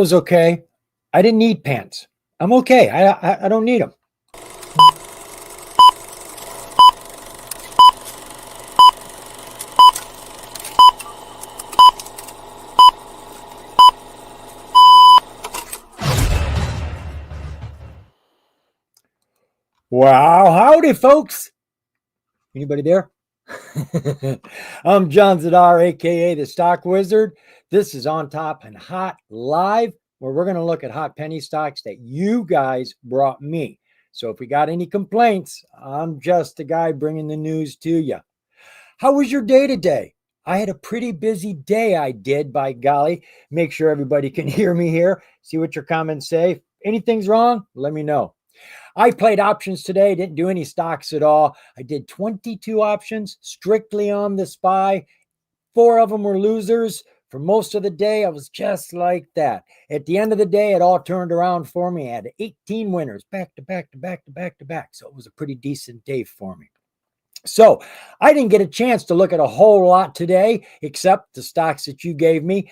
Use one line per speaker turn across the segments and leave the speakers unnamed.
was okay. I didn't need pants. I'm okay. I don't need them. Wow, howdy, folks. Anybody there? I'm John Zidar, aka the Stock Wizard. This is On Top and Hot Live, where we're going to look at hot penny stocks that you guys brought me. So if we got any complaints, I'm just the guy bringing the news to you. How was your day today? I had a pretty busy day, I did, by golly. Make sure everybody can hear me here. See what your comments say. If anything's wrong, let me know. I played options today, didn't do any stocks at all. I did 22 options strictly on the SPY. 4 of them were losers. For most of the day, I was just like that. At the end of the day, it all turned around for me. I had 18 winners back to back to back to back to back. So it was a pretty decent day for me. So I didn't get a chance to look at a whole lot today, except the stocks that you gave me.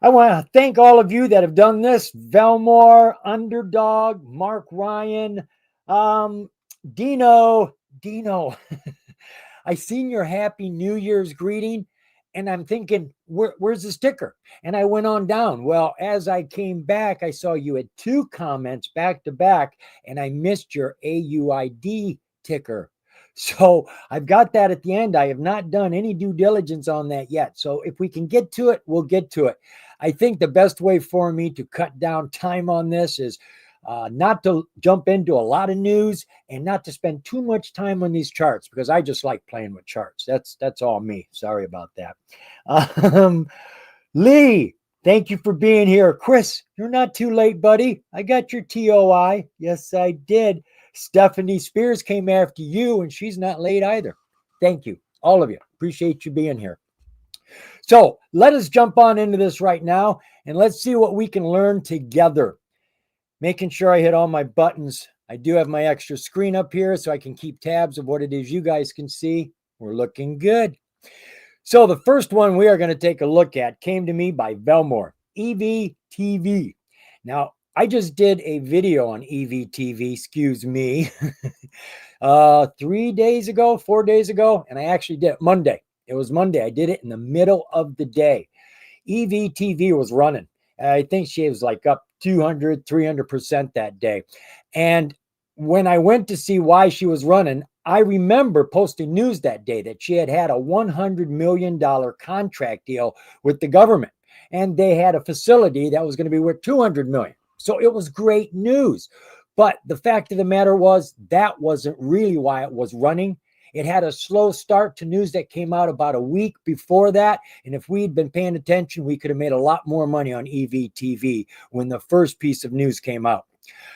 I want to thank all of you that have done this. Velmore, Underdog, Mark Ryan, Dino. I seen your Happy New Year's greeting, and I'm thinking, where's the sticker? And I went on down. Well, as I came back, I saw you had 2 comments back to back, and I missed your AUID ticker. So I've got that at the end. I have not done any due diligence on that yet. So if we can get to it, we'll get to it. I think the best way for me to cut down time on this is not to jump into a lot of news and not to spend too much time on these charts, because I just like playing with charts. That's all me. Sorry about that. Lee, thank you for being here. Chris, you're not too late, buddy. I got your TOI. Yes, I did. Stephanie Spears came after you, and she's not late either. Thank you, all of you. Appreciate you being here. So let us jump on into this right now, and let's see what we can learn together. Making sure I hit all my buttons. I do have my extra screen up here so I can keep tabs of what it is you guys can see. We're looking good. So the first one we are going to take a look at came to me by Velmore, EVTV. Now, I just did a video on EVTV, excuse me, 4 days ago, and I actually did it Monday. It was Monday. I did it in the middle of the day. EVTV was running. I think she was like up 200, 300% that day. And when I went to see why she was running, I remember posting news that day that she had a $100 million contract deal with the government. And they had a facility that was going to be worth $200 million. So it was great news. But the fact of the matter was that wasn't really why it was running. It had a slow start to news that came out about a week before that. And if we'd been paying attention, we could have made a lot more money on EVTV when the first piece of news came out.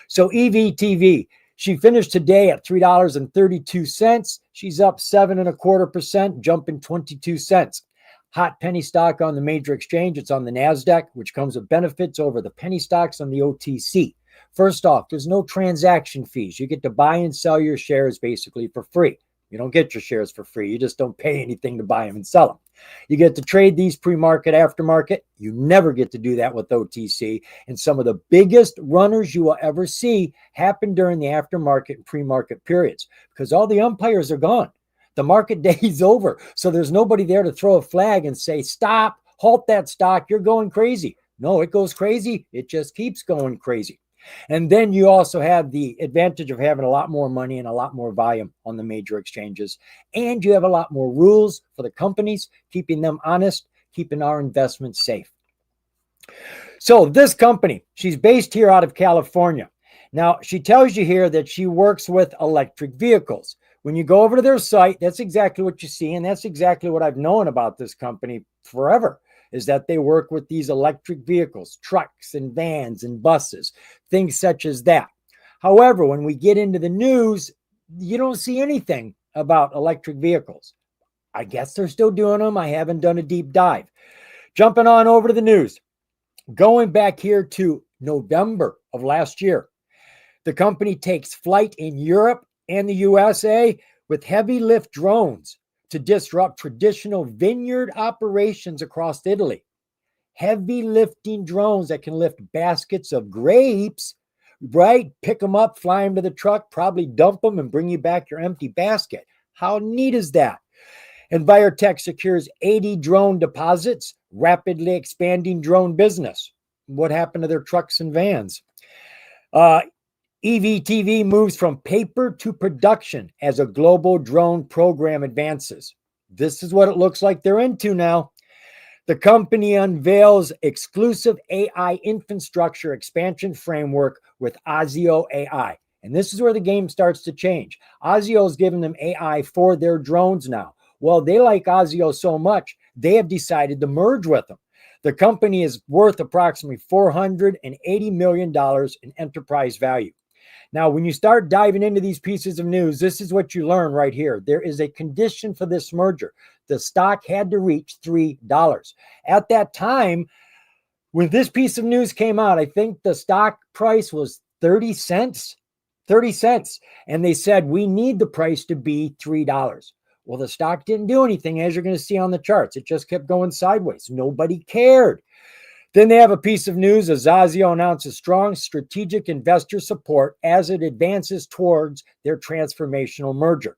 So EVTV, she finished today at $3.32. She's up 7.25%, jumping 22 cents. Hot penny stock on the major exchange. It's on the NASDAQ, which comes with benefits over the penny stocks on the OTC. First off, there's no transaction fees. You get to buy and sell your shares basically for free. You don't get your shares for free. You just don't pay anything to buy them and sell them. You get to trade these pre-market, aftermarket. You never get to do that with OTC. And some of the biggest runners you will ever see happen during the aftermarket and pre-market periods, because all the umpires are gone. The market day is over. So there's nobody there to throw a flag and say, stop, halt that stock. You're going crazy. No, it goes crazy. It just keeps going crazy. And then you also have the advantage of having a lot more money and a lot more volume on the major exchanges. And you have a lot more rules for the companies, keeping them honest, keeping our investments safe. So this company, she's based here out of California. Now, she tells you here that she works with electric vehicles. When you go over to their site, that's exactly what you see. And that's exactly what I've known about this company forever, is that they work with these electric vehicles, trucks and vans and buses, things such as that. However, when we get into the news, you don't see anything about electric vehicles. I guess they're still doing them. I haven't done a deep dive. Jumping on over to the news. Going back here to November of last year, the company takes flight in Europe and the USA with heavy lift drones to disrupt traditional vineyard operations across Italy. heavy lifting drones that can lift baskets of grapes, right? Pick them up, fly them to the truck, probably dump them and bring you back your empty basket. How neat is that? Envirotech secures 80 drone deposits, rapidly expanding drone business. What happened to their trucks and vans? EVTV moves from paper to production as a global drone program advances. This is what it looks like they're into now. The company unveils exclusive AI infrastructure expansion framework with Azio AI. And this is where the game starts to change. Azio is giving them AI for their drones now. Well, they like Azio so much, they have decided to merge with them. The company is worth approximately $480 million in enterprise value. Now, when you start diving into these pieces of news, this is what you learn right here. There is a condition for this merger. The stock had to reach $3. At that time, when this piece of news came out, I think the stock price was 30 cents. 30 cents. And they said, we need the price to be $3. Well, the stock didn't do anything, as you're going to see on the charts. It just kept going sideways. Nobody cared. Then they have a piece of news as Azio announces strong strategic investor support as it advances towards their transformational merger.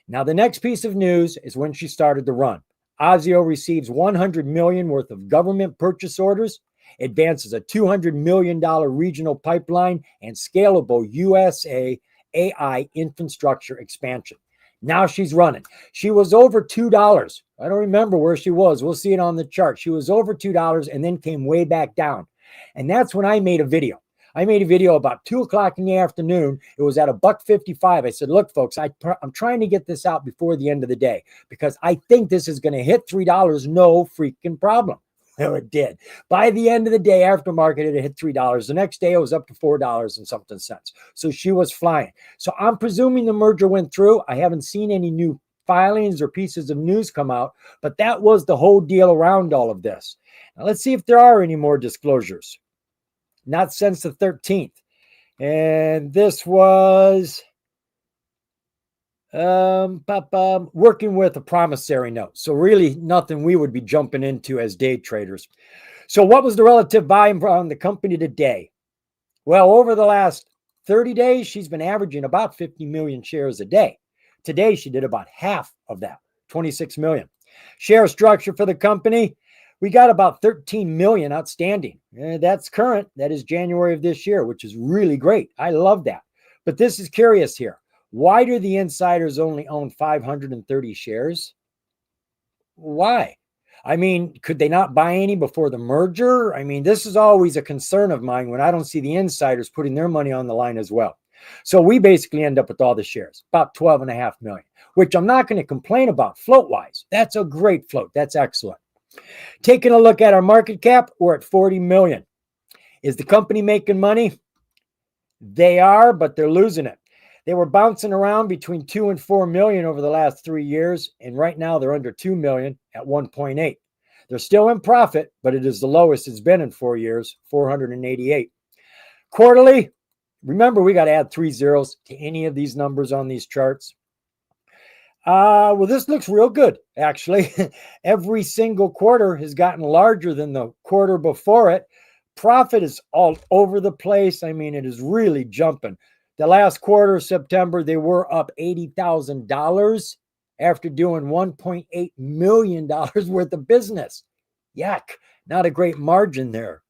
Now, the next piece of news is when she started to run. Azio receives $100 million worth of government purchase orders, advances a $200 million regional pipeline, and scalable USA AI infrastructure expansion. Now she's running. She was over $2. I don't remember where she was. We'll see it on the chart. She was over $2 and then came way back down. And that's when I made a video. I made a video about 2 o'clock in the afternoon. It was at $1.55. I said, look, folks, I'm trying to get this out before the end of the day because I think this is going to hit $3. No freaking problem. Well, it did. By the end of the day, aftermarket, it hit $3. The next day, it was up to $4 and something cents. So she was flying. So I'm presuming the merger went through. I haven't seen any new filings or pieces of news come out, but that was the whole deal around all of this. Now, let's see if there are any more disclosures. Not since the 13th. And this was working with a promissory note. So really nothing we would be jumping into as day traders. So what was the relative volume on the company today? Well, over the last 30 days, she's been averaging about 50 million shares a day. Today, she did about half of that, 26 million. Share structure for the company, we got about 13 million outstanding. That's current. That is January of this year, which is really great. I love that. But this is curious here. Why do the insiders only own 530 shares? Why? I mean, could they not buy any before the merger? I mean, this is always a concern of mine when I don't see the insiders putting their money on the line as well. So we basically end up with all the shares, about 12.5 million, which I'm not going to complain about float-wise. That's a great float. That's excellent. Taking a look at our market cap, we're at 40 million. Is the company making money? They are, but they're losing it. They were bouncing around between 2 and 4 million over the last 3 years, and right now they're under 2 million at 1.8. They're still in profit, but it is the lowest it's been in 4 years, 488. Quarterly, remember we got to add 3 zeros to any of these numbers on these charts. Well, this looks real good, actually. Every single quarter has gotten larger than the quarter before it. Profit is all over the place. I mean, it is really jumping. The last quarter, September, they were up $80,000 after doing $1.8 million worth of business. Yuck, not a great margin there.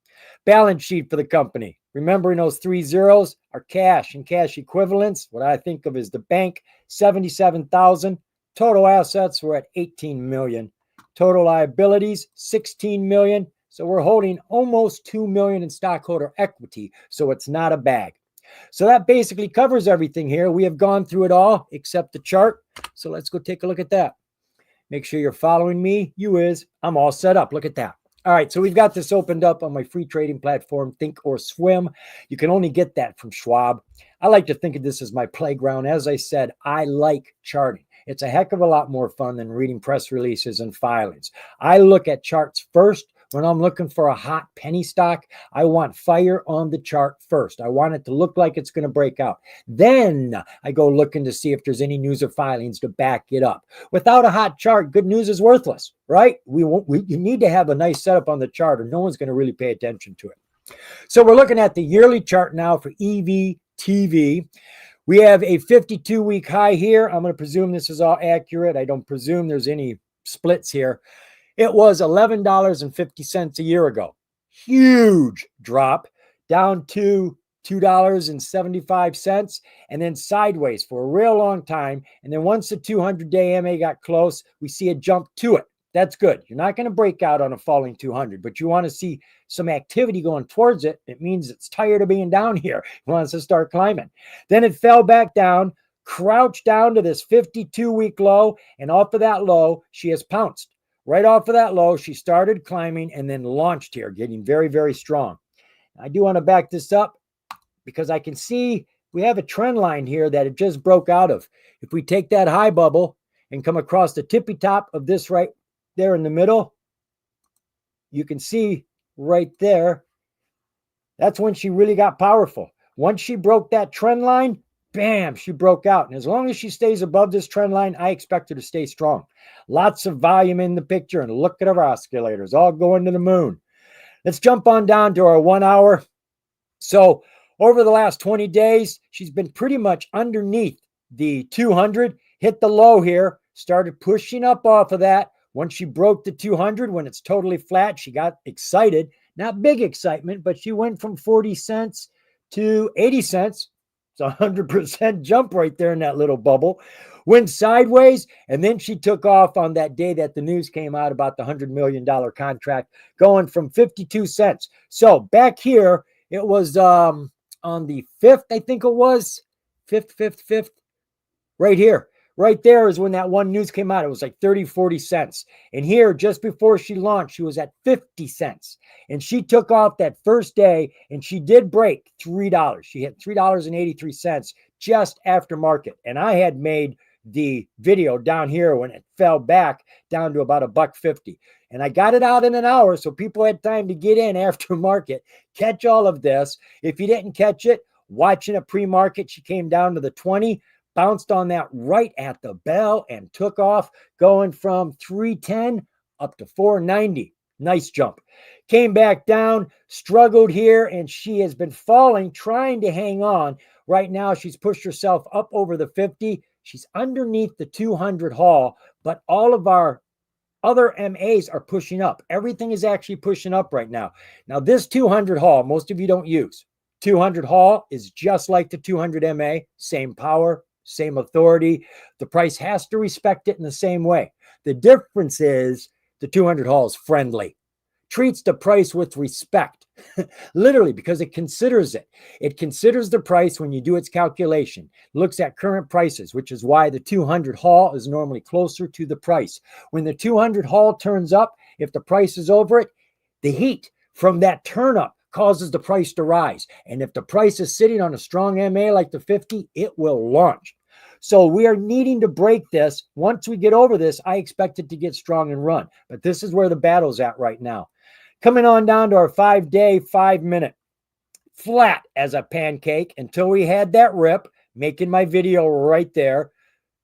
Balance sheet for the company. Remembering those 3 zeros are cash and cash equivalents. What I think of is the bank, 77,000. Total assets were at 18 million. Total liabilities, 16 million. So we're holding almost 2 million in stockholder equity. So it's not a bag. So that basically covers everything here. We have gone through it all except the chart. So let's go take a look at that. Make sure you're following me. You is. I'm all set up. Look at that. All right, so we've got this opened up on my free trading platform, Think or Swim. You can only get that from Schwab. I like to think of this as my playground. As I said, I like charting. It's a heck of a lot more fun than reading press releases and filings. I look at charts first When I'm looking for a hot penny stock, I want fire on the chart first. I want it to look like it's going to break out. Then I go looking to see if there's any news or filings to back it up. Without a hot chart, good news is worthless, right? You need to have a nice setup on the chart or no one's going to really pay attention to it. So we're looking at the yearly chart now for EVTV. We have a 52-week high here. I'm going to presume this is all accurate. I don't presume there's any splits here. It was $11.50 a year ago. Huge drop down to $2.75 and then sideways for a real long time. And then once the 200-day MA got close, we see a jump to it. That's good. You're not going to break out on a falling 200, but you want to see some activity going towards it. It means it's tired of being down here. It wants to start climbing. Then it fell back down, crouched down to this 52-week low, and off of that low, she has pounced. Right off of that low, she started climbing and then launched here, getting very, very strong. I do want to back this up because I can see we have a trend line here that it just broke out of. If we take that high bubble and come across the tippy top of this right there in the middle, you can see right there, that's when she really got powerful. Once she broke that trend line, bam, she broke out. And as long as she stays above this trend line, I expect her to stay strong. Lots of volume in the picture, and look at our oscillators all going to the moon. Let's jump on down to our 1 hour. So over the last 20 days, she's been pretty much underneath the 200, hit the low here, started pushing up off of that. Once she broke the 200, when it's totally flat, she got excited. Not big excitement, but she went from 40 cents to 80 cents. It's a 100% jump right there in that little bubble. Went sideways, and then she took off on that day that the news came out about the $100 million contract, going from 52 cents. So back here, it was on the 5th, I think it was, 5th, right here. Right there is when that one news came out. It was like 30, 40 cents. And here, just before she launched, she was at 50 cents. And she took off that first day, and she did break $3. She hit $3.83 just after market. And I had made the video down here when it fell back down to about $1.50. And I got it out in an hour, so people had time to get in after market, catch all of this. If you didn't catch it, watching a pre-market, she came down to the 20, bounced on that right at the bell and took off, going from 310 up to 490. Nice jump. Came back down, struggled here, and she has been falling, trying to hang on. Right now, she's pushed herself up over the 50. She's underneath the 200 haul, but all of our other MAs are pushing up. Everything is actually pushing up right now. Now, this 200 haul, most of you don't use. 200 haul is just like the 200 MA, same power, same authority. The price has to respect it in the same way. The difference is the 200 haul is friendly, treats the price with respect, literally, because it considers it. It considers the price when you do its calculation, looks at current prices, which is why the 200 haul is normally closer to the price. When the 200 haul turns up, if the price is over it, the heat from that turn up causes the price to rise. And if the price is sitting on a strong MA like the 50, it will launch. So we are needing to break this. Once we get over this, I expect it to get strong and run. But this is where the battle's at right now. Coming on down to our 5-day, 5-minute. Flat as a pancake until we had that rip, making my video right there.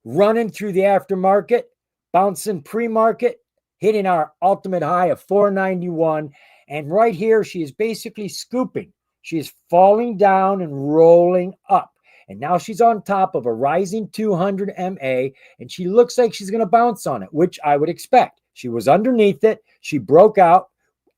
Running through the aftermarket, bouncing pre-market, hitting our ultimate high of 491. And right here, she is basically scooping. She is falling down and rolling up. And now she's on top of a rising 200 MA, and she looks like she's going to bounce on it, which I would expect. She was underneath it. She broke out.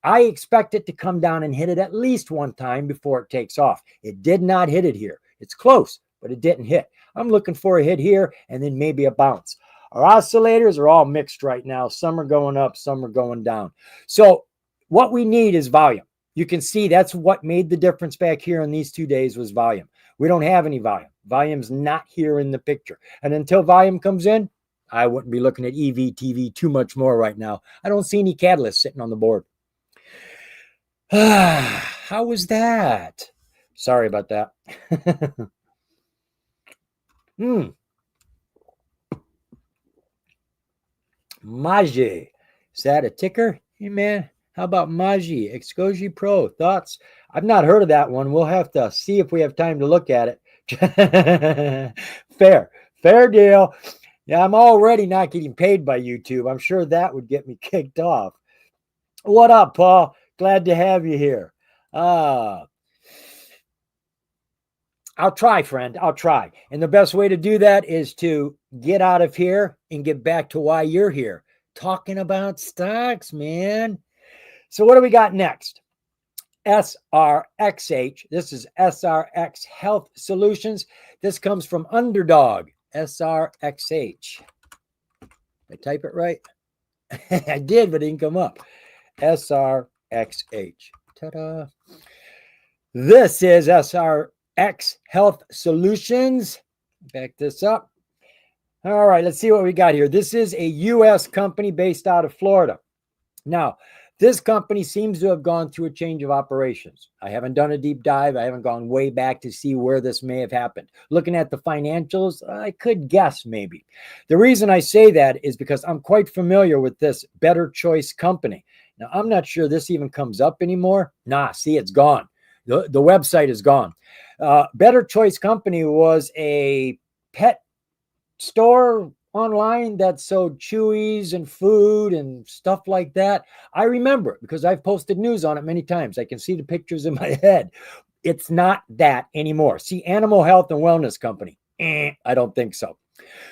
I expect it to come down and hit it at least one time before it takes off. It did not hit it here. It's close, but it didn't hit. I'm looking for a hit here and then maybe a bounce. Our oscillators are all mixed right now. Some are going up, some are going down. So what we need is volume. You can see that's what made the difference back here in these 2 days was volume. We don't have any volume. Volume's not here in the picture. And until volume comes in, I wouldn't be looking at EVTV too much more right now. I don't see any catalysts sitting on the board. How was that? Sorry about that. Maje. Is that a ticker? Hey, man, How about Maji, Excogi Pro? Thoughts? I've not heard of that one. We'll have to see if we have time to look at it. Fair deal. Yeah, I'm already not getting paid by YouTube. I'm sure that would get me kicked off. What up, Paul? Glad to have you here. I'll try, friend. I'll try. And the best way to do that is to get out of here and get back to why you're here. Talking about stocks, man. So what do we got next? SRXH. This is SRX Health Solutions. This comes from Underdog. SRXH. Did I type it right? I did, but it didn't come up. SRXH. Ta-da. This is SRX Health Solutions. Back this up. All right, let's see what we got here. This is a U.S. company based out of Florida. Now, this company seems to have gone through a change of operations. I haven't done a deep dive. I haven't gone way back to see where this may have happened. Looking at the financials, I could guess maybe. The reason I say that is because I'm quite familiar with this Better Choice company. Now, I'm not sure this even comes up anymore. Nah, see, it's gone. The website is gone. Better Choice Company was a pet store online that sold chewies and food and stuff like that. I remember it because I've posted news on it many times. I can see the pictures in my head. It's not that anymore. See, Animal Health and Wellness Company. I don't think so.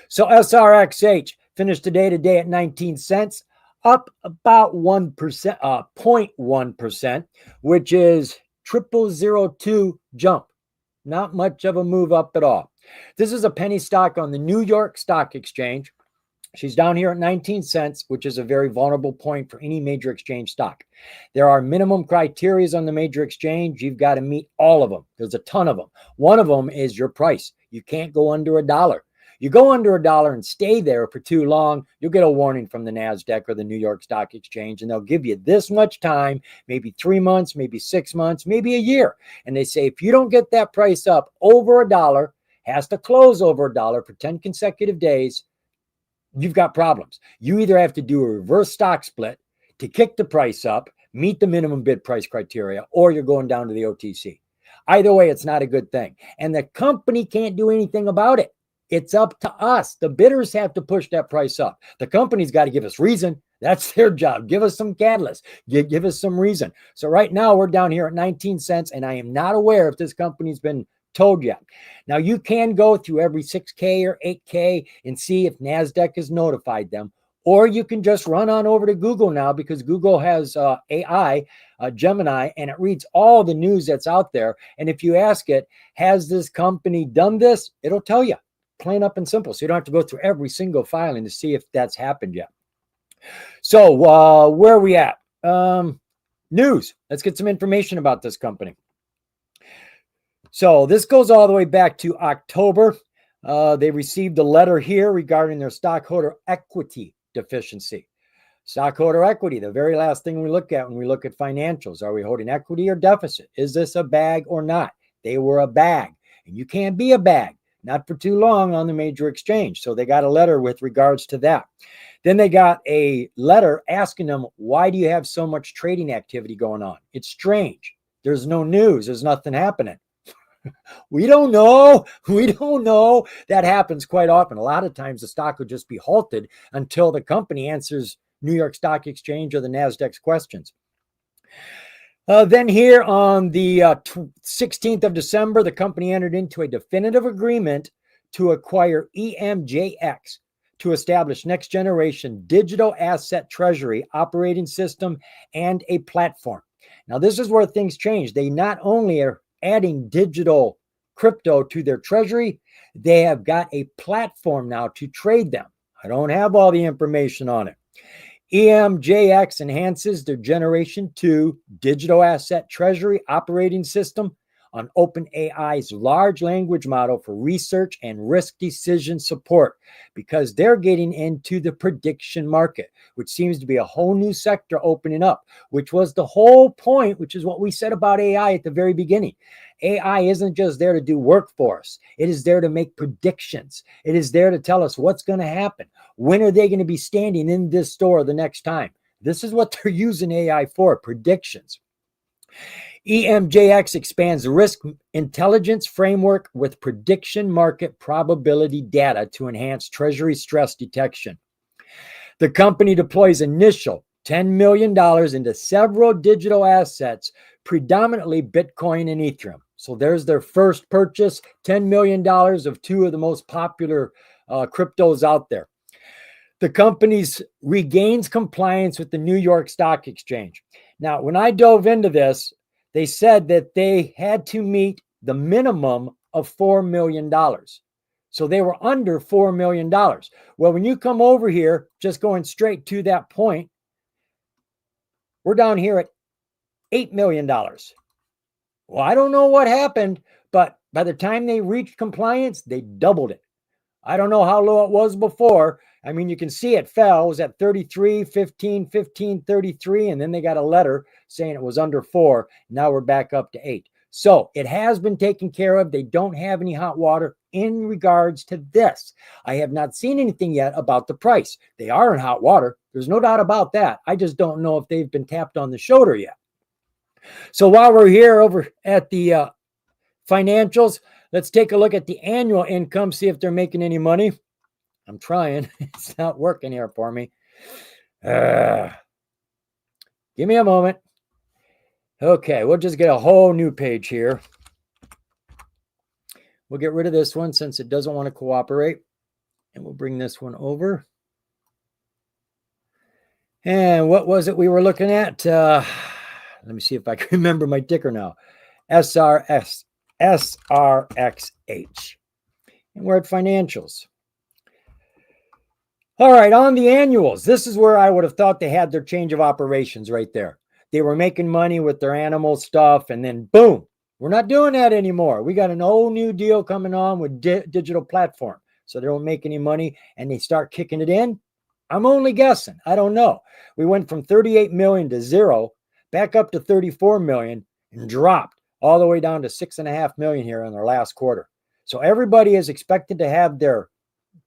So SRXH finished today at 19 cents, up about 1%, 0.1%, which is 0002 jump. Not much of a move up at all. This is a penny stock on the New York Stock Exchange. She's down here at 19 cents, which is a very vulnerable point for any major exchange stock. There are minimum criteria on the major exchange. You've got to meet all of them. There's a ton of them. One of them is your price. You can't go under $1. You go under $1 and stay there for too long, you'll get a warning from the NASDAQ or the New York Stock Exchange, and they'll give you this much time, maybe 3 months, maybe 6 months, maybe a year. And they say, if you don't get that price up over $1, has to close over $1 for 10 consecutive days, you've got problems. You either have to do a reverse stock split to kick the price up, meet the minimum bid price criteria, or you're going down to the OTC. Either way, it's not a good thing. And the company can't do anything about it. It's up to us. The bidders have to push that price up. The company's got to give us reason. That's their job. Give us some catalyst. Give us some reason. So right now we're down here at 19 cents, and I am not aware if this company's been told yet. Now you can go through every 6K or 8K and see if NASDAQ has notified them, or you can just run on over to Google now because Google has AI, Gemini, and it reads all the news that's out there. And if you ask it, has this company done this? It'll tell you. Plain up and simple. So you don't have to go through every single filing to see if that's happened yet. So where are we at? News. Let's get some information about this company. So this goes all the way back to October. They received a letter here regarding their stockholder equity deficiency. Stockholder equity, the very last thing we look at when we look at financials. Are we holding equity or deficit? Is this a bag or not? They were a bag, and you can't be a bag. Not for too long on the major exchange. So they got a letter with regards to that. Then they got a letter asking them, why do you have so much trading activity going on? It's strange. There's no news. There's nothing happening. We don't know. We don't know. That happens quite often. A lot of times the stock will just be halted until the company answers New York Stock Exchange or the NASDAQ's questions. Then here on the 16th of December, the company entered into a definitive agreement to acquire EMJX to establish next generation digital asset treasury operating system and a platform. Now, this is where things change. They not only are adding digital crypto to their treasury, they have got a platform now to trade them. I don't have all the information on it. EMJX enhances their Generation 2 digital asset treasury operating system on OpenAI's large language model for research and risk decision support, because they're getting into the prediction market, which seems to be a whole new sector opening up, which was the whole point, which is what we said about AI at the very beginning. AI isn't just there to do work for us. It is there to make predictions. It is there to tell us what's going to happen. When are they going to be standing in this store the next time? This is what they're using AI for, predictions. EMJX expands the risk intelligence framework with prediction market probability data to enhance treasury stress detection. The company deploys initial $10 million into several digital assets, predominantly Bitcoin and Ethereum. So there's their first purchase, $10 million of two of the most popular cryptos out there. The company regains compliance with the New York Stock Exchange. Now, when I dove into this, they said that they had to meet the minimum of $4 million. So they were under $4 million. Well, when you come over here, just going straight to that point, we're down here at $8 million. Well, I don't know what happened, but by the time they reached compliance, they doubled it. I don't know how low it was before. I mean, you can see it fell. It was at 33, 15, 15, 33, and then they got a letter saying it was under 4. Now we're back up to 8. So it has been taken care of. They don't have any hot water in regards to this. I have not seen anything yet about the price. They are in hot water. There's no doubt about that. I just don't know if they've been tapped on the shoulder yet. So while we're here over at the financials, let's take a look at the annual income, see if they're making any money. I'm trying. It's not working here for me. Give me a moment. Okay, we'll just get a whole new page here. We'll get rid of this one since it doesn't want to cooperate. And we'll bring this one over. And what was it we were looking at? Let me see if I can remember my ticker now. SRXH. And we're at financials. All right, on the annuals, this is where I would have thought they had their change of operations right there. They were making money with their animal stuff, and then boom, we're not doing that anymore. We got an old new deal coming on with digital platform. So they don't make any money, and they start kicking it in. I'm only guessing. I don't know. We went from 38 million to 0, back up to 34 million, and dropped all the way down to 6.5 million here in their last quarter. So everybody is expected to have their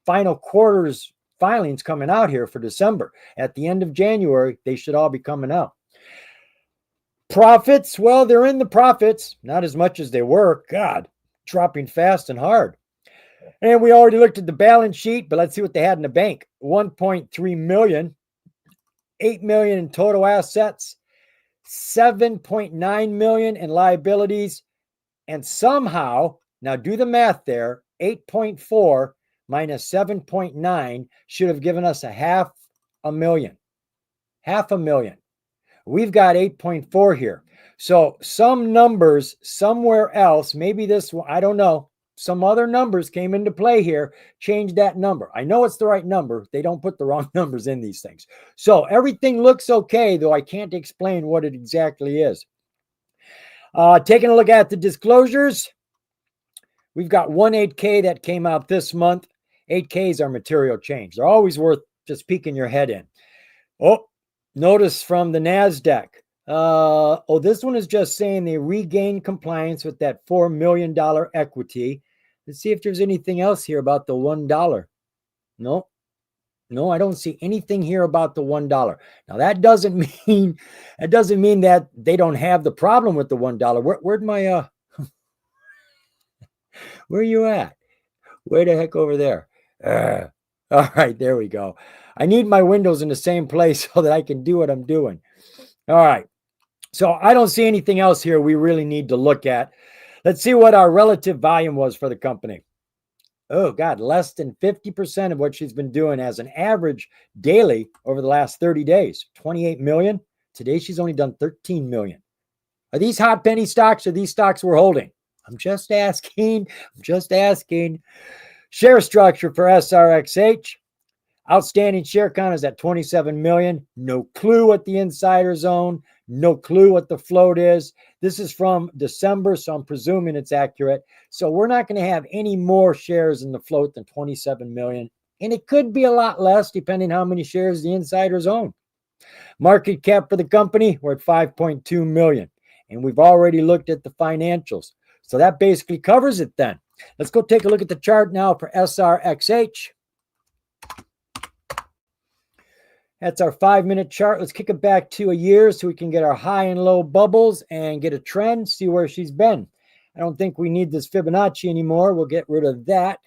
final quarters filings coming out here for December. At the end of January, they should all be coming out. Profits, well, they're in the profits, not as much as they were. God, dropping fast and hard. And we already looked at the balance sheet, but let's see what they had in the bank. 1.3 million, 8 million in total assets, 7.9 million in liabilities, and somehow, now do the math there, 8.4 minus 7.9 should have given us $500,000. $500,000. We've got 8.4 here. So some numbers somewhere else, maybe this one, I don't know, some other numbers came into play here, changed that number. I know it's the right number. They don't put the wrong numbers in these things. So everything looks okay, though I can't explain what it exactly is. Taking a look at the disclosures, we've got one 8K that came out this month. 8Ks are material change. They're always worth just peeking your head in. Oh, notice from the NASDAQ. This one is just saying they regained compliance with that $4 million equity. Let's see if there's anything else here about the $1. No, I don't see anything here about the $1. Now that doesn't mean that they don't have the problem with the $1. Where'd my where are you at? Way the heck over there. All right, there we go. I need my windows in the same place so that I can do what I'm doing. All right. So I don't see anything else here we really need to look at. Let's see what our relative volume was for the company. Oh, God, less than 50% of what she's been doing as an average daily over the last 30 days. 28 million. Today, she's only done 13 million. Are these hot penny stocks or these stocks we're holding? I'm just asking. Share structure for SRXH. Outstanding share count is at 27 million. No clue what the insiders own. No clue what the float is. This is from December, so I'm presuming it's accurate. So we're not going to have any more shares in the float than 27 million. And it could be a lot less depending how many shares the insiders own. Market cap for the company, we're at 5.2 million. And we've already looked at the financials. So that basically covers it then. Let's go take a look at the chart now for SRXH. That's our 5-minute chart. Let's kick it back to a year so we can get our high and low bubbles and get a trend, see where she's been. I don't think we need this Fibonacci anymore. We'll get rid of that.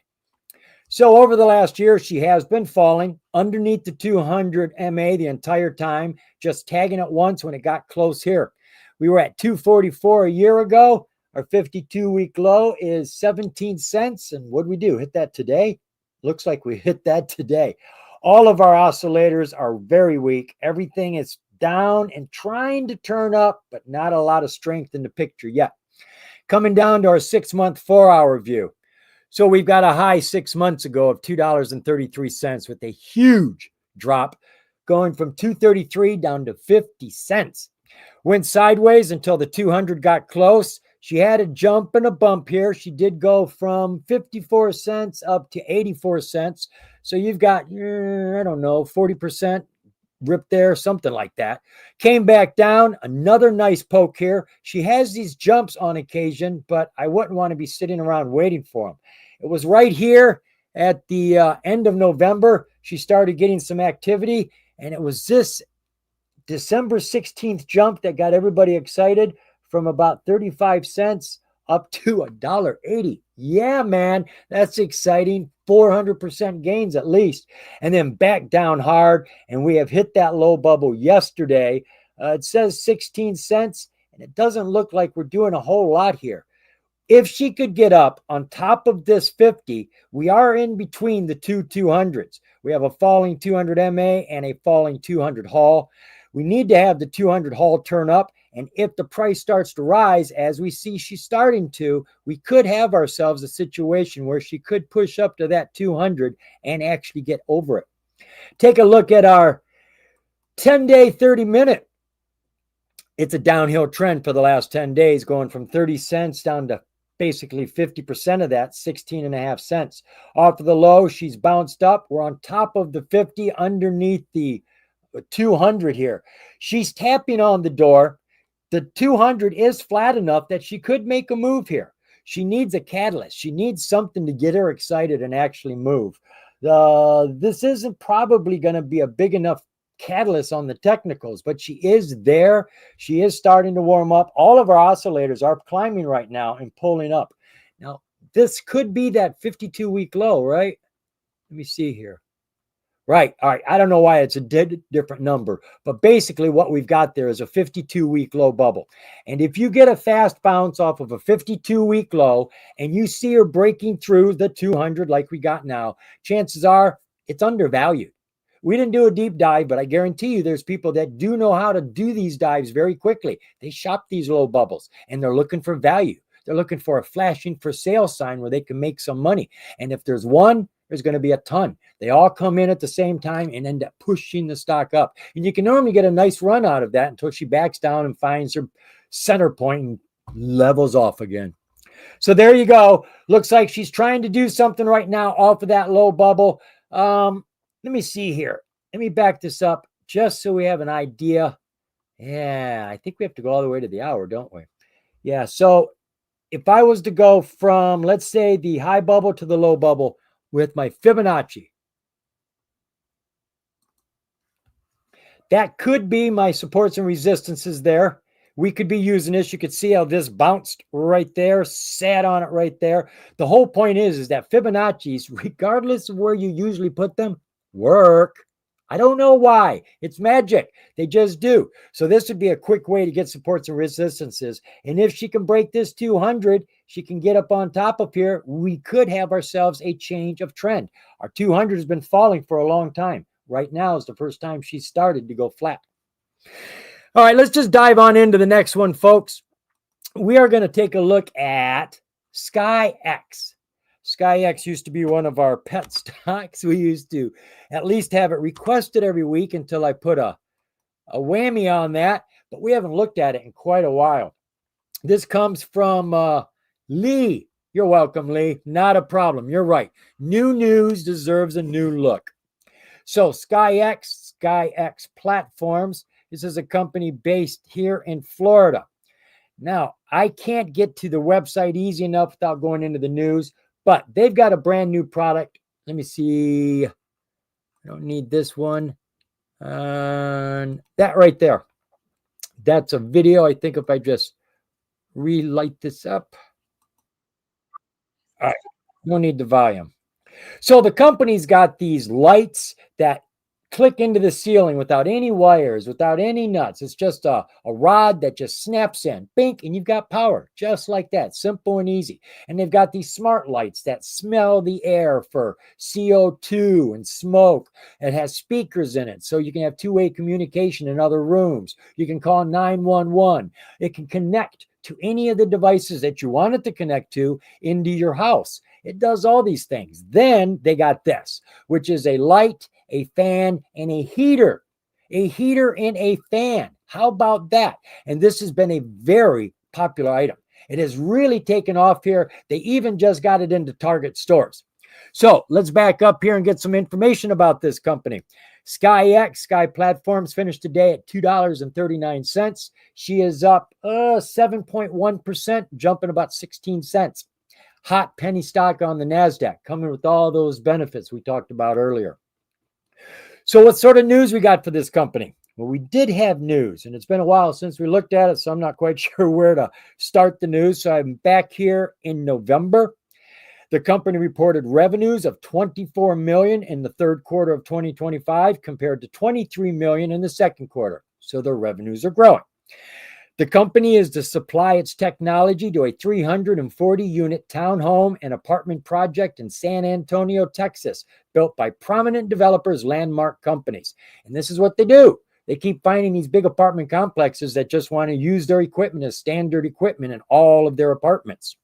So over the last year, she has been falling underneath the 200 MA the entire time, just tagging it once when it got close here. We were at 244 a year ago. Our 52-week low is 17 cents. And what did we do? Hit that today? Looks like we hit that today. All of our oscillators are very weak. Everything is down and trying to turn up, but not a lot of strength in the picture yet. Coming down to our 6-month, 4-hour view. So we've got a high 6 months ago of $2.33 with a huge drop going from 233 down to 50 cents. Went sideways until the 200 got close. She had a jump and a bump here. She did go from 54 cents up to 84 cents. So you've got, I don't know, 40% rip there, something like that. Came back down, another nice poke here. She has these jumps on occasion, but I wouldn't want to be sitting around waiting for them. It was right here at the end of November. She started getting some activity, and it was this December 16th jump that got everybody excited from about 35 cents up to $1.80. Yeah, man, that's exciting. 400% gains at least. And then back down hard, and we have hit that low bubble yesterday. It says 16 cents, and it doesn't look like we're doing a whole lot here. If she could get up on top of this 50, we are in between the two 200s. We have a falling 200 MA and a falling 200 Hall. We need to have the 200 Hall turn up. And if the price starts to rise, as we see she's starting to, we could have ourselves a situation where she could push up to that 200 and actually get over it. Take a look at our 10-day, 30-minute. It's a downhill trend for the last 10 days, going from 30 cents down to basically 50% of that, 16.5 cents. Off of the low, she's bounced up. We're on top of the 50, underneath the 200 here. She's tapping on the door. The 200 is flat enough that she could make a move here. She needs a catalyst. She needs something to get her excited and actually move. This isn't probably going to be a big enough catalyst on the technicals, but she is there. She is starting to warm up. All of our oscillators are climbing right now and pulling up. Now, this could be that 52-week low, right? Let me see here. Right. All right. I don't know why it's a different number, but basically what we've got there is a 52-week low bubble. And if you get a fast bounce off of a 52-week low and you see her breaking through the 200 like we got now, chances are it's undervalued. We didn't do a deep dive, but I guarantee you there's people that do know how to do these dives very quickly. They shop these low bubbles and they're looking for value. They're looking for a flashing for sale sign where they can make some money. And if there's one, there's going to be a ton. They all come in at the same time and end up pushing the stock up. And you can normally get a nice run out of that until she backs down and finds her center point and levels off again. So there you go. Looks like she's trying to do something right now off of that low bubble. Let me see here. Let me back this up just so we have an idea. Yeah, I think we have to go all the way to the hour, don't we? Yeah, so if I was to go from, let's say, the high bubble to the low bubble with my Fibonacci, that could be my supports and resistances there. We could be using this. You could see how this bounced right there, sat on it right there. The whole point is that Fibonacci's, regardless of where you usually put them, work. I don't know why. It's magic. They just do. So this would be a quick way to get supports and resistances. And if she can break this 200, she can get up on top of here. We could have ourselves a change of trend. Our 200 has been falling for a long time. Right now is the first time she started to go flat. All right, let's just dive on into the next one, folks. We are going to take a look at SkyX. SkyX used to be one of our pet stocks. We used to at least have it requested every week until I put a whammy on that, but we haven't looked at it in quite a while. This comes from Lee. You're welcome, Lee. Not a problem. You're right. New news deserves a new look. So SkyX Platforms. This is a company based here in Florida. Now, I can't get to the website easy enough without going into the news, but they've got a brand new product. Let me see. I don't need this one. That right there. That's a video. I think if I just relight this up. All right. No need the volume. So the company's got these lights that click into the ceiling without any wires, without any nuts. It's just a rod that just snaps in, bink, and you've got power just like that. Simple and easy. And they've got these smart lights that smell the air for CO2 and smoke. It has speakers in it, so you can have two-way communication in other rooms. You can call 911. It can connect to any of the devices that you want it to connect to into your house. It does all these things. Then they got this, which is a light, a fan, and a heater. A heater and a fan. How about that? And this has been a very popular item. It has really taken off here. They even just got it into Target stores. So let's back up here and get some information about this company. Sky Platforms finished today at $2.39. She is up 7.1%, jumping about 16 cents. Hot penny stock on the NASDAQ, coming with all those benefits we talked about earlier. So what sort of news we got for this company? Well, we did have news, and it's been a while since we looked at it, so I'm not quite sure where to start the news. So I'm back here in November. The company reported revenues of $24 million in the third quarter of 2025 compared to $23 million in the second quarter. So their revenues are growing. The company is to supply its technology to a 340-unit townhome and apartment project in San Antonio, Texas, built by prominent developers, landmark companies. And this is what they do. They keep finding these big apartment complexes that just want to use their equipment as standard equipment in all of their apartments.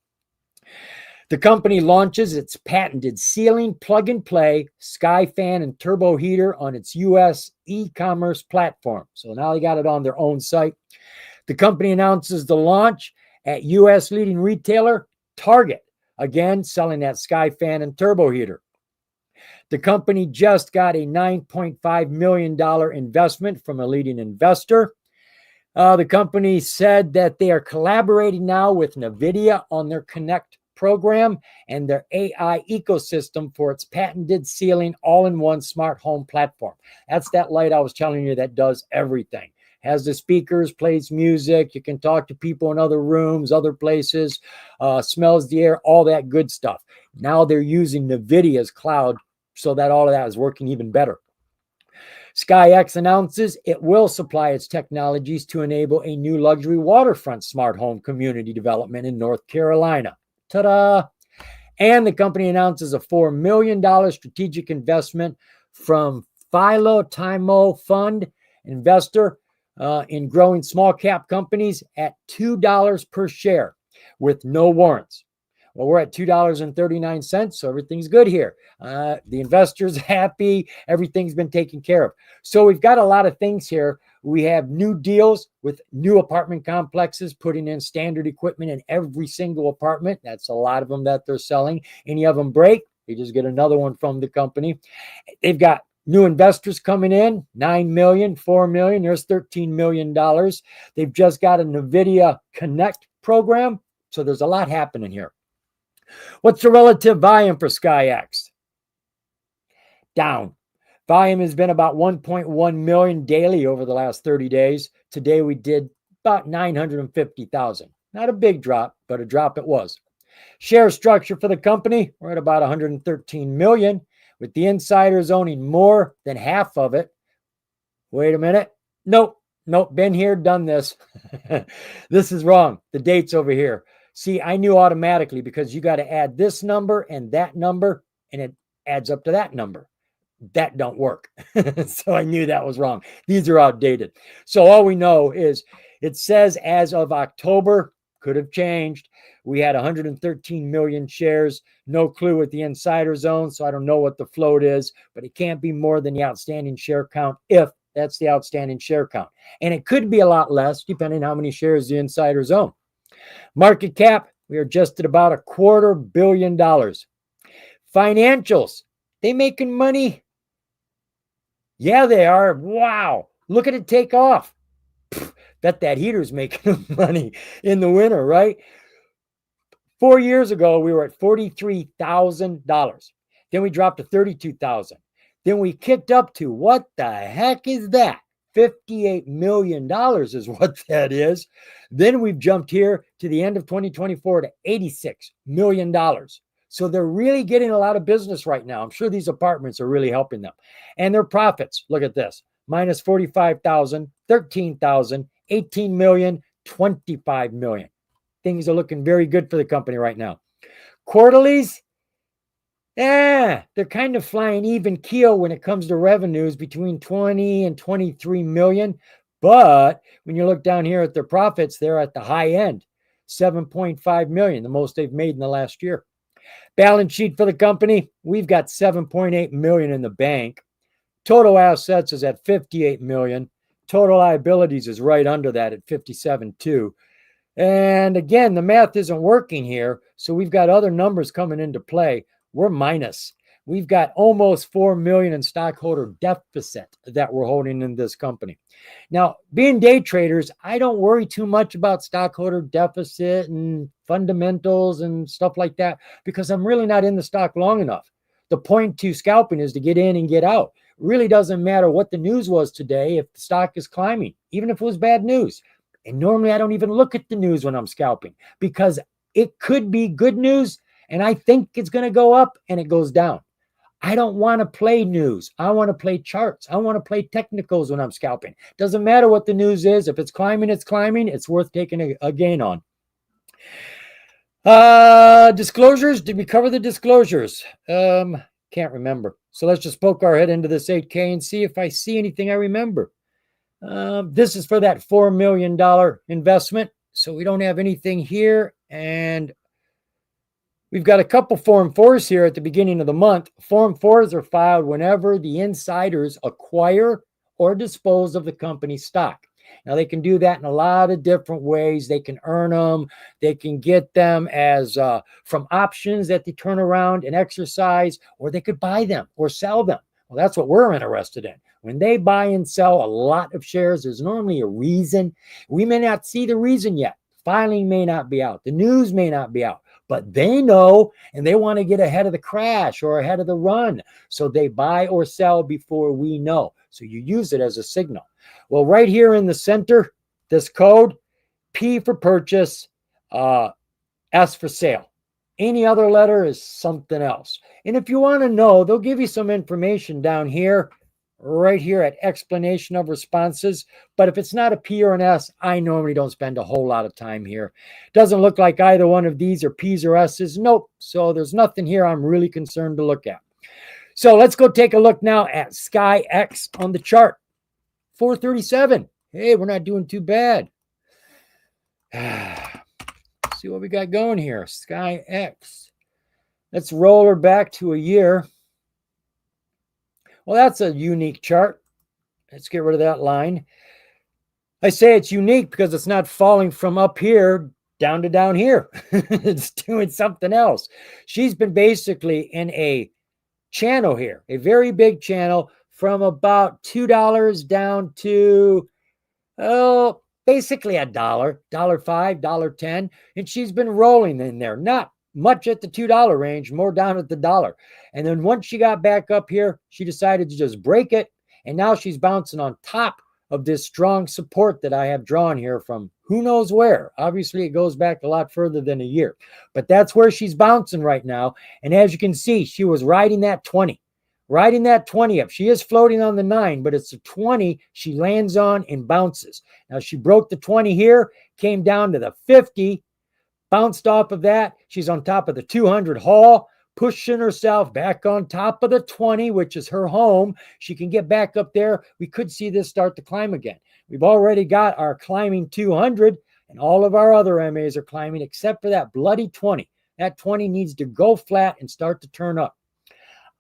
The company launches its patented ceiling plug-and-play Sky fan and turbo heater on its U.S. e-commerce platform. So now they got it on their own site. The company announces the launch at U.S. leading retailer Target, again selling that Sky fan and turbo heater. The company just got a $9.5 million investment from a leading investor. The company said that they are collaborating now with NVIDIA on their Connect program and their AI ecosystem for its patented ceiling all-in-one smart home platform. That's that light I was telling you that does everything. Has the speakers, plays music. You can talk to people in other rooms, other places, smells the air, all that good stuff. Now they're using NVIDIA's cloud so that all of that is working even better. SkyX announces it will supply its technologies to enable a new luxury waterfront smart home community development in North Carolina. Ta-da! And the company announces a $4 million strategic investment from Philo Timo Fund investor in growing small cap companies at $2 per share with no warrants. Well, we're at $2.39, so everything's good here. The investor's happy. Everything's been taken care of. So we've got a lot of things here. We have new deals with new apartment complexes, putting in standard equipment in every single apartment. That's a lot of them that they're selling. Any of them break, you just get another one from the company. They've got new investors coming in, $9 million, $4 million, there's $13 million. They've just got a NVIDIA Connect program. So there's a lot happening here. What's the relative volume for SkyX? Down. Volume has been about 1.1 million daily over the last 30 days. Today we did about 950,000. Not a big drop, but a drop it was. Share structure for the company, we're at about 113 million, with the insiders owning more than half of it. Wait a minute. Nope. Been here, done this. This is wrong. The date's over here. See, I knew automatically because you got to add this number and that number, and it adds up to that number. That don't work. So I knew that was wrong. These are outdated. So all we know is it says as of October, could have changed. We had 113 million shares. No clue what the insiders own, so I don't know what the float is, but it can't be more than the outstanding share count if that's the outstanding share count. And it could be a lot less depending on how many shares the insiders own. Market cap, we are just at about $250 million. Financials, they making money? Yeah, they are. Wow. Look at it take off. Bet that heater's making money in the winter, right? 4 years ago, we were at $43,000. Then we dropped to $32,000. Then we kicked up to, what the heck is that? $58 million is what that is. Then we've jumped here to the end of 2024 to $86 million. So they're really getting a lot of business right now. I'm sure these apartments are really helping them. And their profits, look at this, minus 45,000, 13,000, 18 million, 25 million. Things are looking very good for the company right now. Quarterlies, they're kind of flying even keel when it comes to revenues between 20 and 23 million. But when you look down here at their profits, they're at the high end, 7.5 million, the most they've made in the last year. Balance sheet for the company, we've got 7.8 million in the bank. Total assets is at 58 million. Total liabilities is right under that at 57.2. And again, the math isn't working here. So we've got other numbers coming into play. We're minus. We've got almost 4 million in stockholder deficit that we're holding in this company. Now, being day traders, I don't worry too much about stockholder deficit and fundamentals and stuff like that because I'm really not in the stock long enough. The point to scalping is to get in and get out. It really doesn't matter what the news was today if the stock is climbing, even if it was bad news. And normally I don't even look at the news when I'm scalping because it could be good news and I think it's going to go up and it goes down. I don't want to play news. I want to play charts. I want to play technicals when I'm scalping. Doesn't matter what the news is. If it's climbing, it's climbing. It's worth taking a gain on. Disclosures. Did we cover the disclosures? Can't remember. So let's just poke our head into this 8K and see if I see anything I remember. This is for that $4 million investment. So we don't have anything here. And we've got a couple Form 4s here at the beginning of the month. Form 4s are filed whenever the insiders acquire or dispose of the company's stock. Now, they can do that in a lot of different ways. They can earn them. They can get them as from options that they turn around and exercise, or they could buy them or sell them. Well, that's what we're interested in. When they buy and sell a lot of shares, there's normally a reason. We may not see the reason yet. Filing may not be out. The news may not be out. But they know, and they want to get ahead of the crash or ahead of the run. So they buy or sell before we know. So you use it as a signal. Well, right here in the center, this code, P for purchase, S for sale. Any other letter is something else. And if you want to know, they'll give you some information down here, right here at explanation of responses. But if it's not a P or an S, I normally don't spend a whole lot of time here. Doesn't look like either one of these are P's or S's. Nope. So there's nothing here I'm really concerned to look at. So let's go take a look now at SkyX on the chart. 437. Hey, we're not doing too bad. See what we got going here. SkyX. Let's roll her back to a year. Well, that's a unique chart. Let's get rid of that line. I say it's unique because it's not falling from up here down to down here. It's doing something else. She's been basically in a channel here, a very big channel from about $2 down to, basically $1, $1.05, $1.10. And she's been rolling in there, not much at the $2 range, more down at the dollar. And then once she got back up here, she decided to just break it. And now she's bouncing on top of this strong support that I have drawn here from who knows where. Obviously, it goes back a lot further than a year. But that's where she's bouncing right now. And as you can see, she was riding that 20. Riding that 20 up. She is floating on the 9, but it's the 20 she lands on and bounces. Now, she broke the 20 here, came down to the 50, bounced off of that. She's on top of the 200 haul, pushing herself back on top of the 20, which is her home. She can get back up there. We could see this start to climb again. We've already got our climbing 200, and all of our other MAs are climbing except for that bloody 20. That 20 needs to go flat and start to turn up.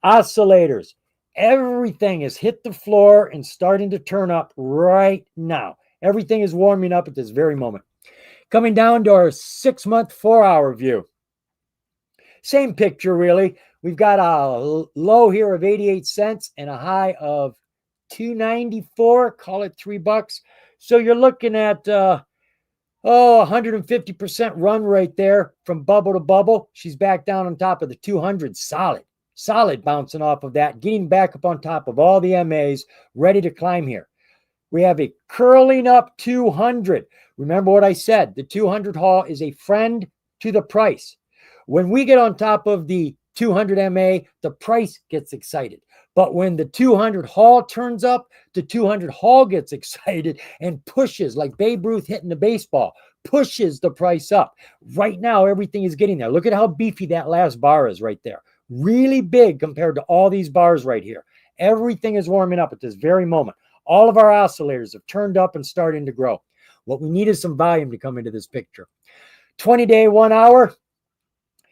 Oscillators. Everything has hit the floor and starting to turn up right now. Everything is warming up at this very moment. Coming down to our 6-month, 4-hour view. Same picture, really. We've got a low here of 88 cents and a high of 294. Call it $3. So you're looking at 150% run right there from bubble to bubble. She's back down on top of the 200. Solid. Solid bouncing off of that, getting back up on top of all the MAs, ready to climb here. We have a curling up 200. Remember what I said, the 200 haul is a friend to the price. When we get on top of the 200 MA, the price gets excited. But when the 200 haul turns up, the 200 haul gets excited and pushes, like Babe Ruth hitting the baseball, pushes the price up. Right now, everything is getting there. Look at how beefy that last bar is right there. Really big compared to all these bars right here. Everything is warming up at this very moment. All of our oscillators have turned up and starting to grow. What we need is some volume to come into this picture. 20-day, 1 hour,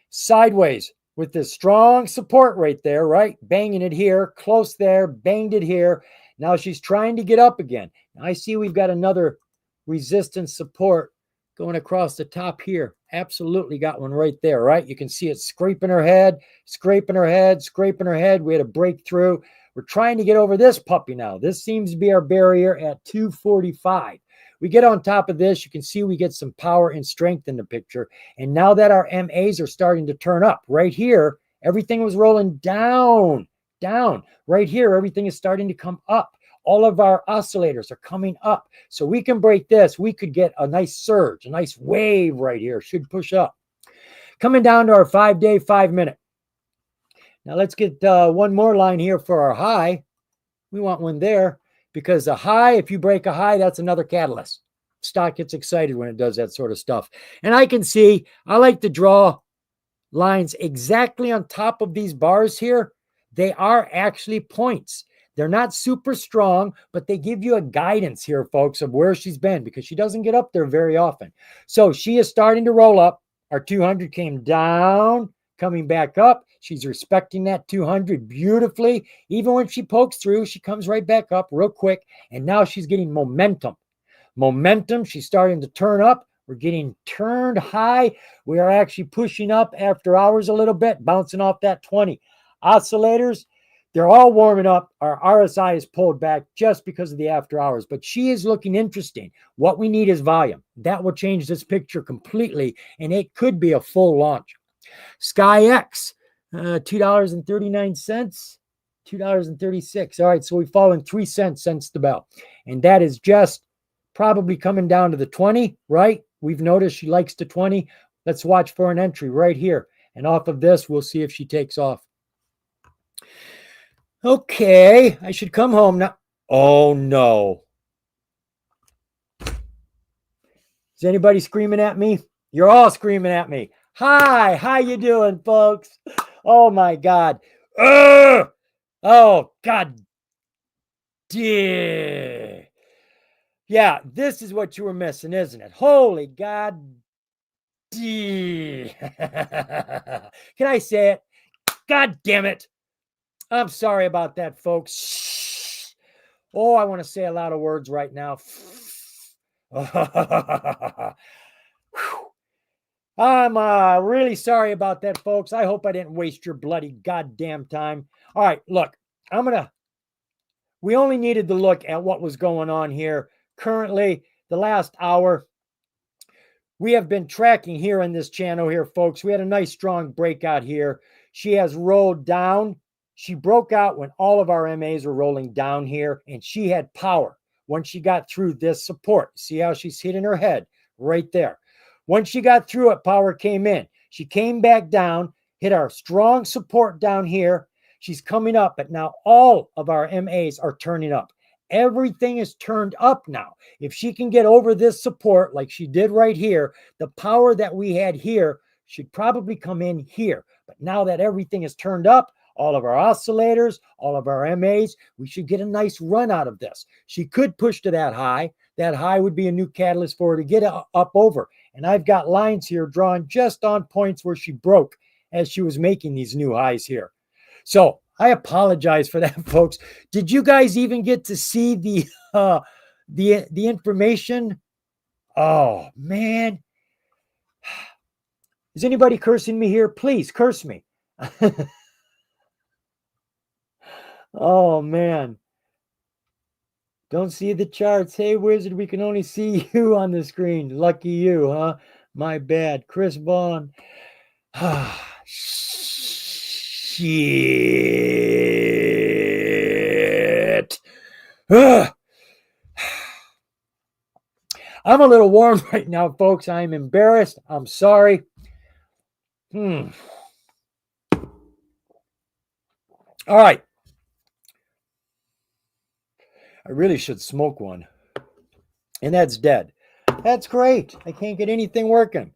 sideways with this strong support right there, right? Banging it here, close there, banged it here. Now she's trying to get up again. I see we've got another resistance support going across the top here. Absolutely got one right there, right? You can see it scraping her head, scraping her head, scraping her head. We had a breakthrough. We're trying to get over this puppy now. This seems to be our barrier at 245. We get on top of this, you can see we get some power and strength in the picture. And now that our MAs are starting to turn up, right here, everything was rolling down. Right here, everything is starting to come up. All of our oscillators are coming up. So we can break this. We could get a nice surge, a nice wave right here. Should push up. Coming down to our 5-day, 5-minute. Now let's get one more line here for our high. We want one there because a high, if you break a high, that's another catalyst. Stock gets excited when it does that sort of stuff. And I can see, I like to draw lines exactly on top of these bars here. They are actually points. They're not super strong, but they give you a guidance here, folks, of where she's been because she doesn't get up there very often. So she is starting to roll up. Our 200 came down, coming back up. She's respecting that 200 beautifully. Even when she pokes through, she comes right back up real quick. And now she's getting momentum. She's starting to turn up. We're getting turned high. We are actually pushing up after hours a little bit, bouncing off that 20. Oscillators, they're all warming up. Our RSI is pulled back just because of the after hours, but she is looking interesting. What we need is volume. That will change this picture completely, and it could be a full launch. SkyX, $2.39, $2.36. All right, so we've fallen 3 cents since the bell, and that is just probably coming down to the 20, right? We've noticed she likes the 20. Let's watch for an entry right here, and off of this, we'll see if she takes off. Okay, I should come home now. Oh, no. Is anybody screaming at me? You're all screaming at me. Hi, how you doing, folks? Oh, my God. Oh, God. Yeah, this is what you were missing, isn't it? Holy God. Can I say it? God damn it. I'm sorry about that, folks. Oh, I want to say a lot of words right now. I'm really sorry about that, folks. I hope I didn't waste your bloody goddamn time. All right, look, we only needed to look at what was going on here. Currently, the last hour, we have been tracking here in this channel here, folks. We had a nice strong breakout here. She has rolled down. She broke out when all of our MAs were rolling down here, and she had power when she got through this support. See how she's hitting her head right there. Once she got through it, power came in. She came back down, hit our strong support down here. She's coming up, but now all of our MAs are turning up. Everything is turned up now. If she can get over this support like she did right here, the power that we had here should probably come in here. But now that everything is turned up, all of our oscillators, all of our MAs, we should get a nice run out of this. She could push to that high. That high would be a new catalyst for her to get up over. And I've got lines here drawn just on points where she broke as she was making these new highs here. So I apologize for that, folks. Did you guys even get to see the information? Oh, man. Is anybody cursing me here? Please curse me. Oh, man. Don't see the charts. Hey, Wizard, we can only see you on the screen. Lucky you, huh? My bad. Chris Vaughn. Shit. Ugh. I'm a little warm right now, folks. I'm embarrassed. I'm sorry. All right. I really should smoke one. And that's dead. That's great. I can't get anything working.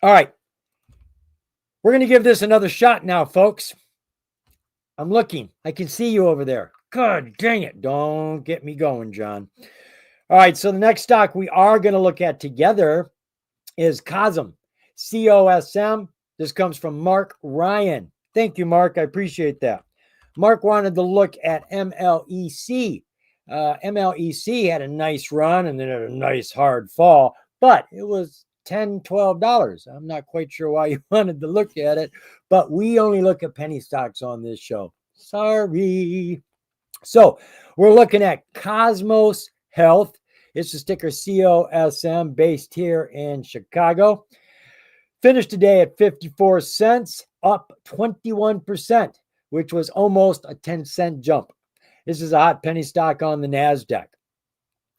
All right. We're going to give this another shot now, folks. I'm looking. I can see you over there. God dang it. Don't get me going, John. All right. So the next stock we are going to look at together is COSM. COSM. This comes from Mark Ryan. Thank you, Mark. I appreciate that. Mark wanted to look at MLEC. MLEC had a nice run and then had a nice hard fall, but it was $10, $12. I'm not quite sure why you wanted to look at it, but we only look at penny stocks on this show. Sorry. So we're looking at Cosmos Health. It's the ticker COSM, based here in Chicago. Finished today at 54 cents, up 21%, which was almost a 10-cent jump. This is a hot penny stock on the NASDAQ.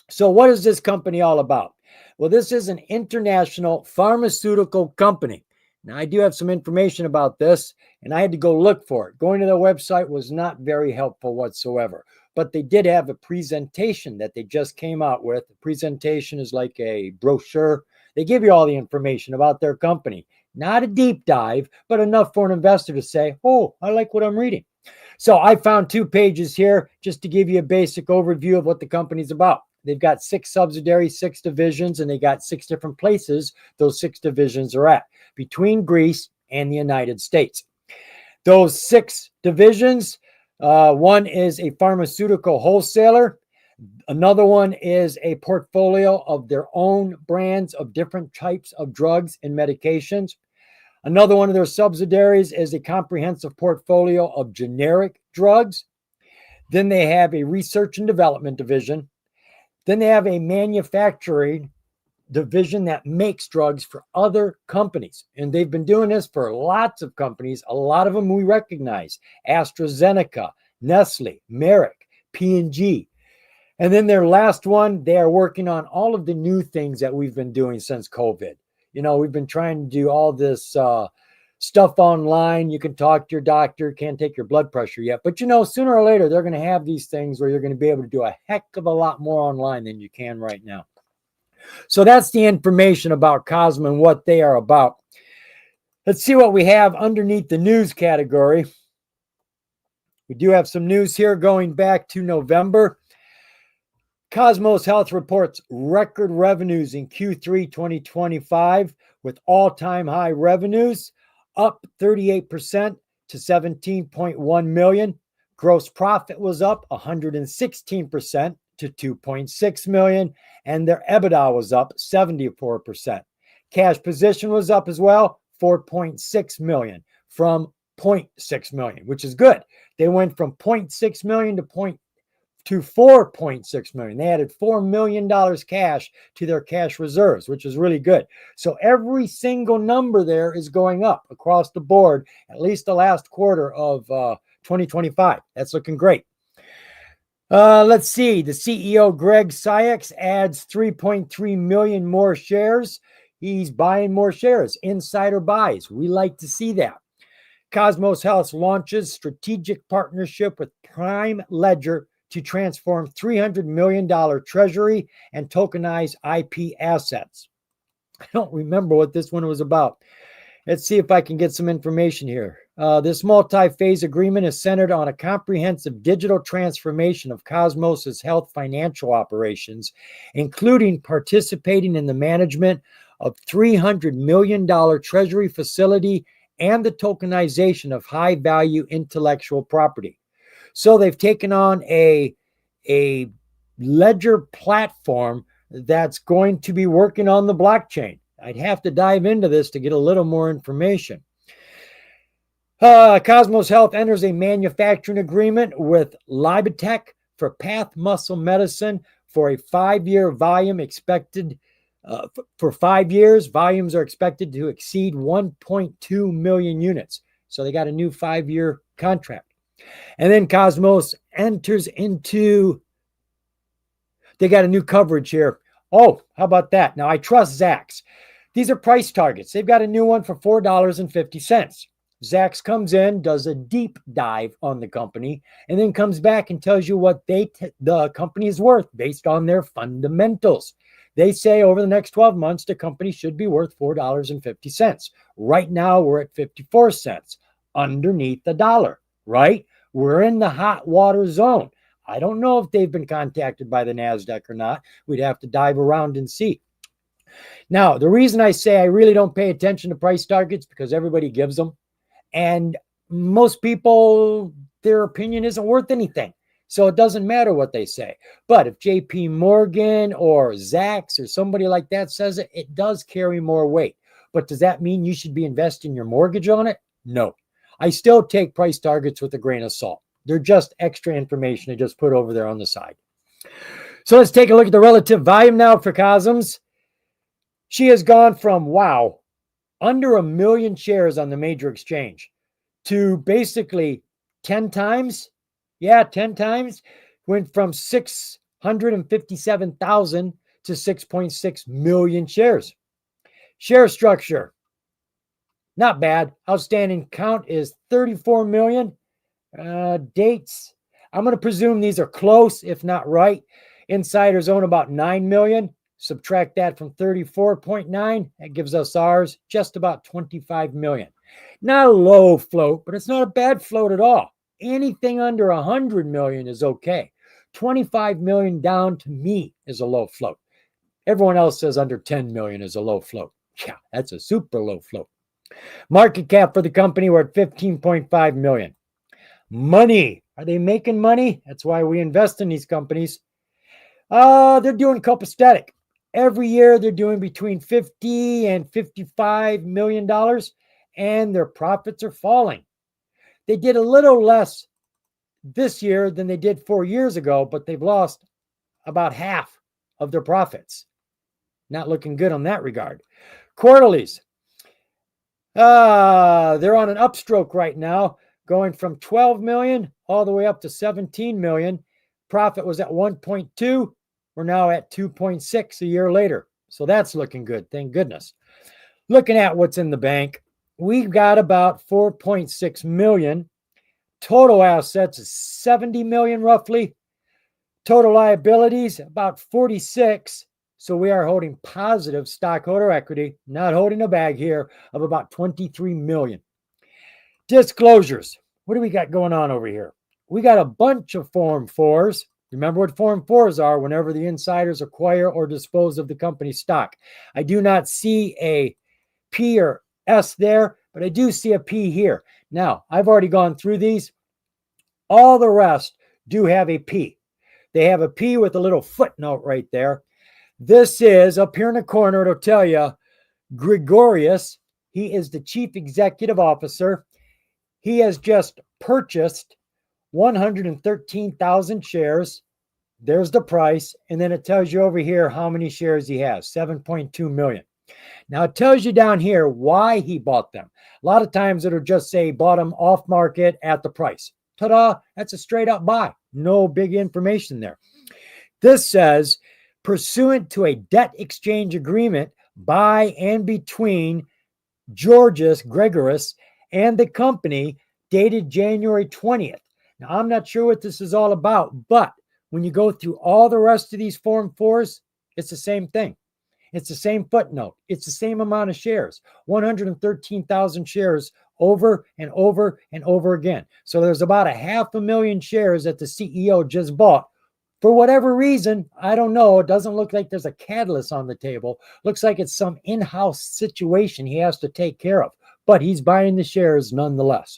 So what is this company all about? Well, this is an international pharmaceutical company. Now, I do have some information about this, and I had to go look for it. Going to their website was not very helpful whatsoever, but they did have a presentation that they just came out with. The presentation is like a brochure. They give you all the information about their company. Not a deep dive, but enough for an investor to say, oh, I like what I'm reading. So I found 2 pages here just to give you a basic overview of what the company's about. They've got 6 subsidiaries, 6 divisions, and they got 6 different places those 6 divisions are at between Greece and the United States. Those 6 divisions, one is a pharmaceutical wholesaler. Another one is a portfolio of their own brands of different types of drugs and medications. Another one of their subsidiaries is a comprehensive portfolio of generic drugs. Then they have a research and development division. Then they have a manufacturing division that makes drugs for other companies. And they've been doing this for lots of companies. A lot of them we recognize: AstraZeneca, Nestle, Merrick, P&G. And then their last one, they are working on all of the new things that we've been doing since COVID. You know, we've been trying to do all this stuff online. You can talk to your doctor, can't take your blood pressure yet. But, you know, sooner or later, they're going to have these things where you're going to be able to do a heck of a lot more online than you can right now. So that's the information about Cosmo and what they are about. Let's see what we have underneath the news category. We do have some news here going back to November. Cosmos Health reports record revenues in Q3 2025 with all-time high revenues, up 38% to 17.1 million. Gross profit was up 116% to 2.6 million, and their EBITDA was up 74%. Cash position was up as well, 4.6 million from 0.6 million, which is good. They went from 0.6 million to 4.6 million. They added $4 million cash to their cash reserves, which is really good. So every single number there is going up across the board, at least the last quarter of 2025. That's looking great. Let's see. The CEO, Greg Ciox, adds 3.3 million more shares. He's buying more shares, insider buys. We like to see that. Cosmos Health launches strategic partnership with Prime Ledger to transform $300 million treasury and tokenize IP assets. I don't remember what this one was about. Let's see if I can get some information here. This multi-phase agreement is centered on a comprehensive digital transformation of Cosmos' health financial operations, including participating in the management of $300 million treasury facility and the tokenization of high-value intellectual property. So they've taken on a ledger platform that's going to be working on the blockchain. I'd have to dive into this to get a little more information. Cosmos Health enters a manufacturing agreement with Libotech for Path Muscle Medicine for a 5-year volume expected For 5 years, volumes are expected to exceed 1.2 million units. So they got a new 5-year contract. And then Cosmos enters into, they got a new coverage here. Oh, how about that? Now I trust Zacks. These are price targets. They've got a new one for $4.50. Zacks comes in, does a deep dive on the company, and then comes back and tells you what the company is worth based on their fundamentals. They say over the next 12 months, the company should be worth $4.50. Right now, we're at 54 cents, underneath the dollar, right? We're in the hot water zone. I don't know if they've been contacted by the NASDAQ or not. We'd have to dive around and see. Now, the reason I say I really don't pay attention to price targets because everybody gives them. And most people, their opinion isn't worth anything. So it doesn't matter what they say. But if JP Morgan or Zacks or somebody like that says it, it does carry more weight. But does that mean you should be investing your mortgage on it? No. I still take price targets with a grain of salt. They're just extra information I just put over there on the side. So let's take a look at the relative volume now for Cosms. She has gone from, wow, under 1 million shares on the major exchange to basically 10 times. Yeah, 10 times. Went from 657,000 to 6.6 million shares. Share structure, not bad. Outstanding count is 34 million. Dates, I'm going to presume these are close, if not right. Insiders own about 9 million. Subtract that from 34.9. That gives us ours, just about 25 million. Not a low float, but it's not a bad float at all. Anything under 100 million is okay. 25 million down to me is a low float. Everyone else says under 10 million is a low float. Yeah, that's a super low float. Market cap for the company, we're at 15.5 million. Money. Are they making money? That's why we invest in these companies. They're doing copacetic. Every year they're doing between $50 and $55 million, and their profits are falling. They did a little less this year than they did 4 years ago, but they've lost about half of their profits. Not looking good on that regard. Quarterlies. They're on an upstroke right now, going from 12 million all the way up to 17 million. Profit was at 1.2. We're now at 2.6 a year later. So that's looking good. Thank goodness. Looking at what's in the bank, we've got about 4.6 million. Total assets is 70 million roughly. Total liabilities, about 46. So we are holding positive stockholder equity, not holding a bag here, of about 23 million. Disclosures. What do we got going on over here? We got a bunch of Form 4s. Remember what Form 4s are whenever the insiders acquire or dispose of the company's stock. I do not see a P or S there, but I do see a P here. Now, I've already gone through these. All the rest do have a P. They have a P with a little footnote right there. This is, up here in the corner, it'll tell you, Gregorius. He is the chief executive officer. He has just purchased 113,000 shares. There's the price. And then it tells you over here how many shares he has, 7.2 million. Now it tells you down here why he bought them. A lot of times it'll just say bought them off market at the price. Ta-da, that's a straight up buy. No big information there. This says, pursuant to a debt exchange agreement by and between Georgius Gregorius and the company dated January 20th. Now, I'm not sure what this is all about, but when you go through all the rest of these Form 4s, it's the same thing. It's the same footnote. It's the same amount of shares, 113,000 shares over and over and over again. So there's about 500,000 shares that the CEO just bought. For whatever reason, I don't know. It doesn't look like there's a catalyst on the table. Looks like it's some in-house situation he has to take care of, but he's buying the shares nonetheless.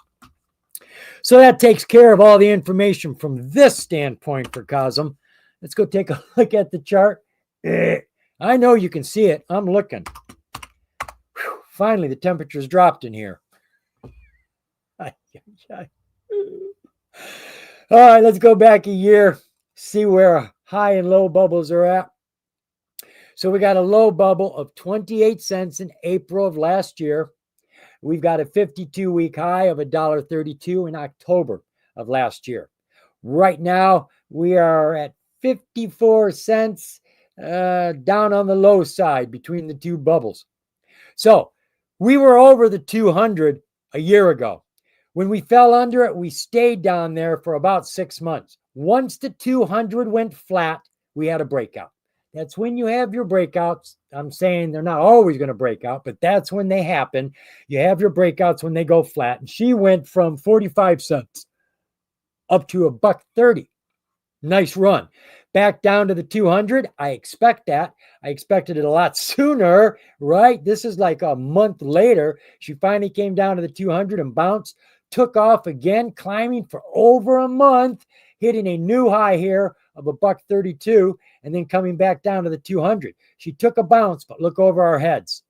So that takes care of all the information from this standpoint for Cosm. Let's go take a look at the chart. I know you can see it. I'm looking. Whew, finally, the temperature's dropped in here. All right, let's go back a year, see where high and low bubbles are at. So we got a low bubble of 28 cents in April of last year. We've got a 52-week high of $1.32 in October of last year. Right now, we are at 54 cents down on the low side between the two bubbles. So we were over the 200 a year ago. When we fell under it, we stayed down there for about 6 months. Once the 200 went flat, we had a breakout. That's when you have your breakouts. I'm saying they're not always going to break out, but that's when they happen. You have your breakouts when they go flat. And she went from 45 cents up to $1.30. Nice run. Back down to the 200. I expect that. I expected it a lot sooner, right? This is like a month later. She finally came down to the 200 and bounced, took off again, climbing for over a month, hitting a new high here of $1.32, and then coming back down to the 200. She took a bounce, but look over our heads.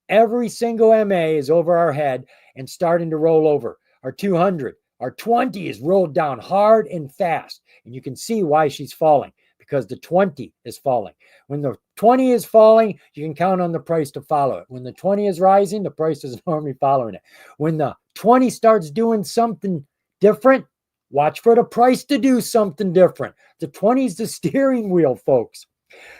Every single MA is over our head and starting to roll over. Our 200, our 20 is rolled down hard and fast. And you can see why she's falling, because the 20 is falling. When the 20 is falling, you can count on the price to follow it. When the 20 is rising, the price is normally following it. When the 20 starts doing something different, watch for the price to do something different. The 20 is the steering wheel, folks.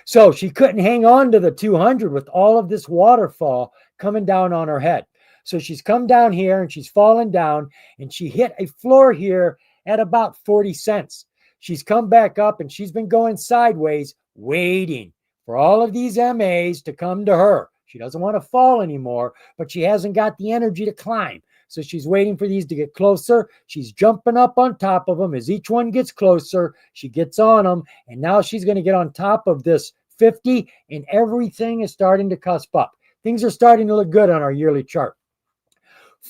So she couldn't hang on to the 200 with all of this waterfall coming down on her head. So she's come down here and she's fallen down, and she hit a floor here at about 40 cents. She's come back up and she's been going sideways, waiting for all of these MAs to come to her. She doesn't want to fall anymore, but she hasn't got the energy to climb. So she's waiting for these to get closer. She's jumping up on top of them. As each one gets closer, she gets on them. And now she's going to get on top of this 50, and everything is starting to cusp up. Things are starting to look good on our yearly chart.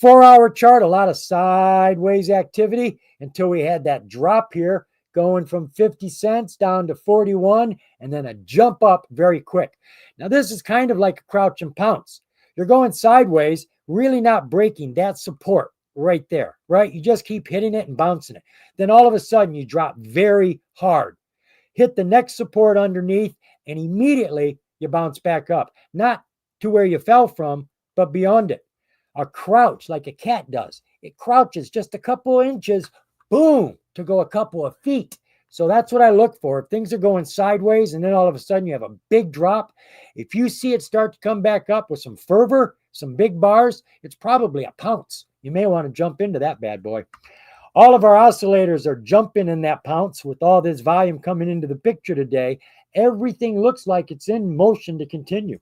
4-hour chart, a lot of sideways activity until we had that drop here going from 50 cents down to 41, and then a jump up very quick. Now, this is kind of like a crouch and pounce. You're going sideways, really not breaking that support right there, right? You just keep hitting it and bouncing it. Then all of a sudden, you drop very hard. Hit the next support underneath, and immediately you bounce back up. Not to where you fell from, but beyond it. A crouch like a cat does. It crouches just a couple of inches, boom, to go a couple of feet. So that's what I look for. If things are going sideways and then all of a sudden you have a big drop, if you see it start to come back up with some fervor, some big bars, it's probably a pounce. You may want to jump into that bad boy. All of our oscillators are jumping in that pounce with all this volume coming into the picture today. Everything looks like it's in motion to continue.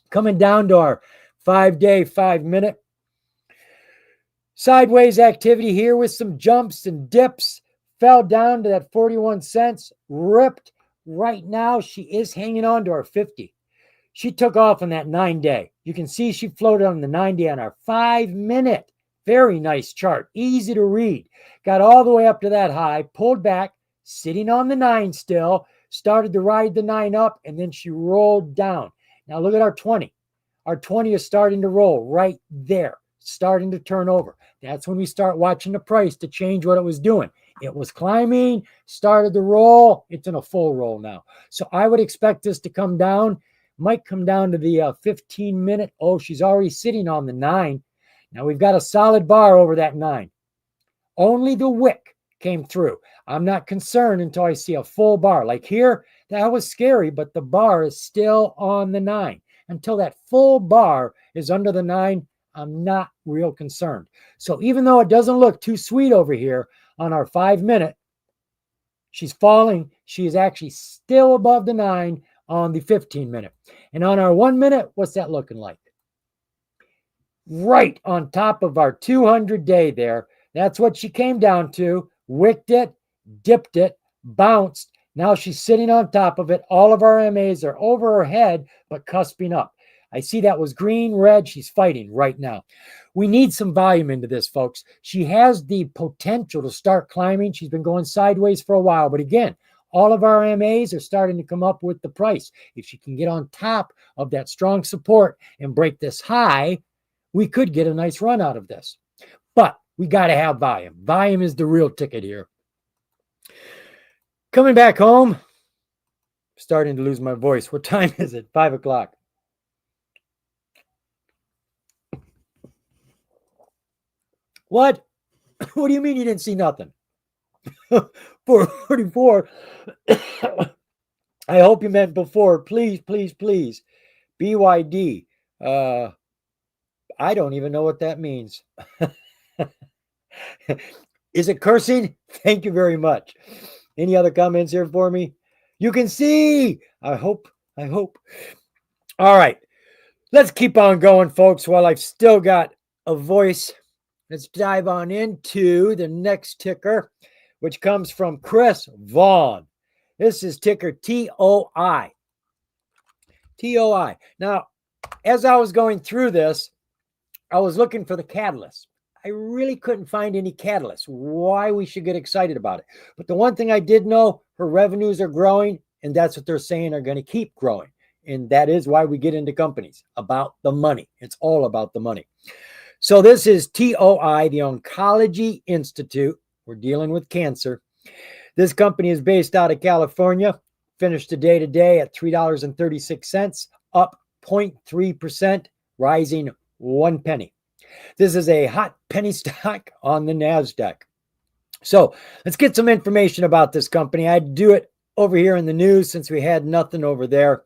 Coming down to our 5-day, 5-minute. Sideways activity here with some jumps and dips. Fell down to that 41 cents. Ripped. Right now, she is hanging on to our 50. She took off on that 9-day. You can see she floated on the 9-day on our 5-minute. Very nice chart. Easy to read. Got all the way up to that high. Pulled back. Sitting on the 9 still. Started to ride the 9 up. And then she rolled down. Now look at our 20. Our 20 is starting to roll right there, starting to turn over. That's when we start watching the price to change what it was doing. It was climbing, started to roll. It's in a full roll now. So I would expect this to come down. Might come down to the 15-minute. Oh, she's already sitting on the 9. Now we've got a solid bar over that 9. Only the wick came through. I'm not concerned until I see a full bar. Like here, that was scary, but the bar is still on the 9. Until that full bar is under the 9, I'm not real concerned. So even though it doesn't look too sweet over here on our 5-minute, she's falling. She is actually still above the 9 on the 15-minute. And on our 1-minute, what's that looking like? Right on top of our 200-day there. That's what she came down to. Wicked it, dipped it, bounced. Now she's sitting on top of it. All of our MAs are over her head, but cusping up. I see that was green, red. She's fighting right now. We need some volume into this, folks. She has the potential to start climbing. She's been going sideways for a while. But again, all of our MAs are starting to come up with the price. If she can get on top of that strong support and break this high, we could get a nice run out of this. But we got to have volume. Volume is the real ticket here. Coming back home, Starting to lose my voice. What time is it? 5 o'clock. What? What do you mean you didn't see nothing? 444. I hope you meant before. Please, please, please. BYD. I don't even know what that means. Is it cursing? Thank you very much. Any other comments here for me? You can see. I hope. All right. Let's keep on going, folks, while I've still got a voice. Let's dive on into the next ticker, which comes from Chris Vaughn. This is ticker TOI. TOI. Now, as I was going through this, I was looking for the catalyst. I really couldn't find any catalyst why we should get excited about it. But the one thing I did know, her revenues are growing, and that's what they're saying are going to keep growing. And that is why we get into companies, about the money. It's all about the money. So this is TOI, the Oncology Institute. We're dealing with cancer. This company is based out of California. Finished the day today at $3.36, up 0.3%, rising 1 penny. This is a hot penny stock on the NASDAQ. So let's get some information about this company. I'd do it over here in the news since we had nothing over there.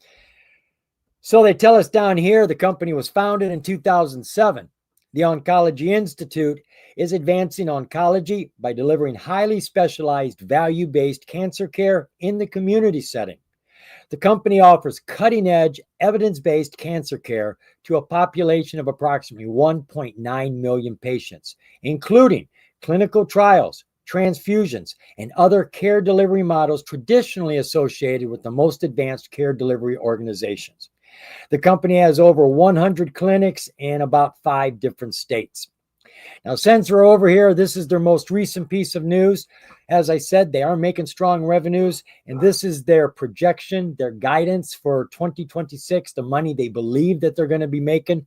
So they tell us down here the company was founded in 2007. The Oncology Institute is advancing oncology by delivering highly specialized, value-based cancer care in the community setting. The company offers cutting-edge, evidence-based cancer care to a population of approximately 1.9 million patients, including clinical trials, transfusions, and other care delivery models traditionally associated with the most advanced care delivery organizations. The company has over 100 clinics in about 5 different states. Now, since we're over here, this is their most recent piece of news. As I said, they are making strong revenues, and this is their projection, their guidance for 2026, the money they believe that they're going to be making.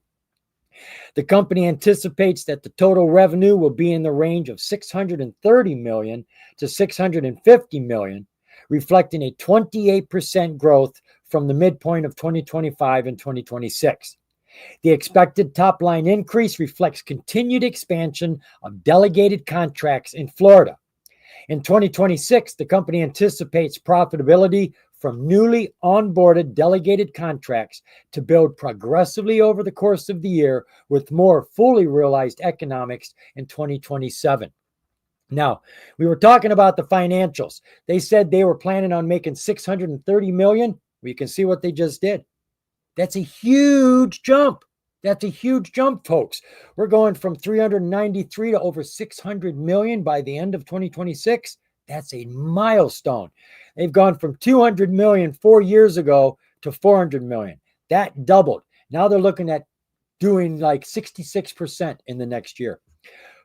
The company anticipates that the total revenue will be in the range of $630 million to $650 million, reflecting a 28% growth from the midpoint of 2025 and 2026. The expected top-line increase reflects continued expansion of delegated contracts in Florida. In 2026, the company anticipates profitability from newly onboarded delegated contracts to build progressively over the course of the year, with more fully realized economics in 2027. Now, we were talking about the financials. They said they were planning on making $630 million. Well, you can see what they just did. That's a huge jump. That's a huge jump, folks. We're going from 393 to over 600 million by the end of 2026. That's a milestone. They've gone from 200 million 4 years ago to 400 million. That doubled. Now they're looking at doing like 66% in the next year.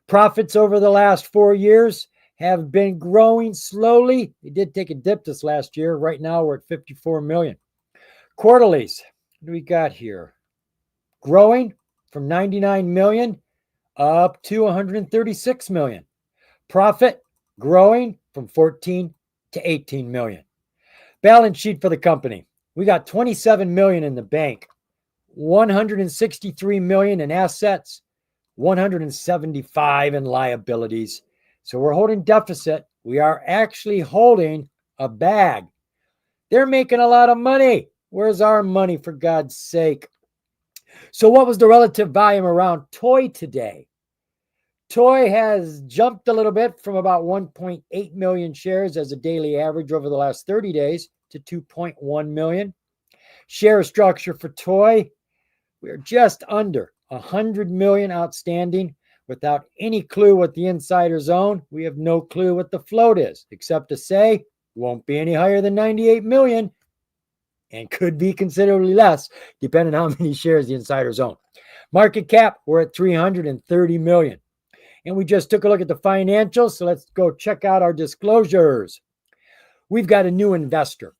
Profits over the last 4 years have been growing slowly. They did take a dip this last year. Right now we're at 54 million. Quarterlies. What do we got here? Growing from 99 million up to 136 million. Profit growing from 14 to 18 million. Balance sheet for the company. We got 27 million in the bank, 163 million in assets, 175 in liabilities. So we're holding deficit. We are actually holding a bag. They're making a lot of money. Where's our money, for God's sake? So what was the relative volume around Toy today? Toy has jumped a little bit from about 1.8 million shares as a daily average over the last 30 days to 2.1 million. Share structure for Toy, we're just under 100 million outstanding. Without any clue what the insiders own, we have no clue what the float is, except to say won't be any higher than 98 million. And could be considerably less, depending on how many shares the insiders own. Market cap, we're at 330 million. And we just took a look at the financials, so let's go check out our disclosures. We've got a new investor,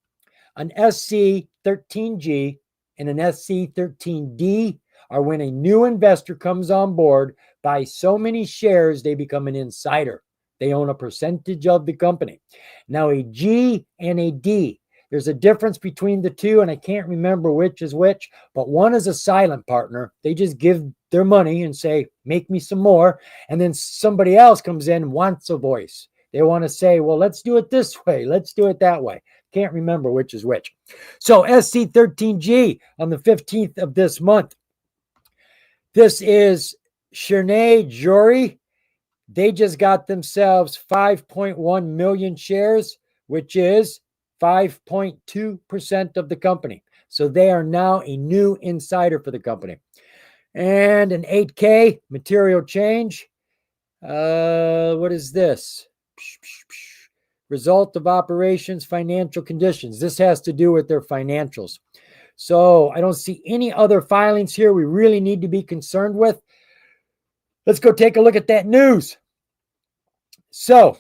an SC13G and an SC13D are when a new investor comes on board, buys so many shares, they become an insider. They own a percentage of the company. Now, a G and a D, There's a difference between the two, and I can't remember which is which, but one is a silent partner. They just give their money and say, make me some more. And then somebody else comes in and wants a voice. They want to say, well, let's do it this way. Let's do it that way. Can't remember which is which. So SC13G on the 15th of this month. This is Shernay Jory. They just got themselves 5.1 million shares, which is 5.2% of the company. So they are now a new insider for the company. And an 8K material change. What is this? Result of operations, financial conditions. This has to do with their financials. So I don't see any other filings here we really need to be concerned with. Let's go take a look at that news. So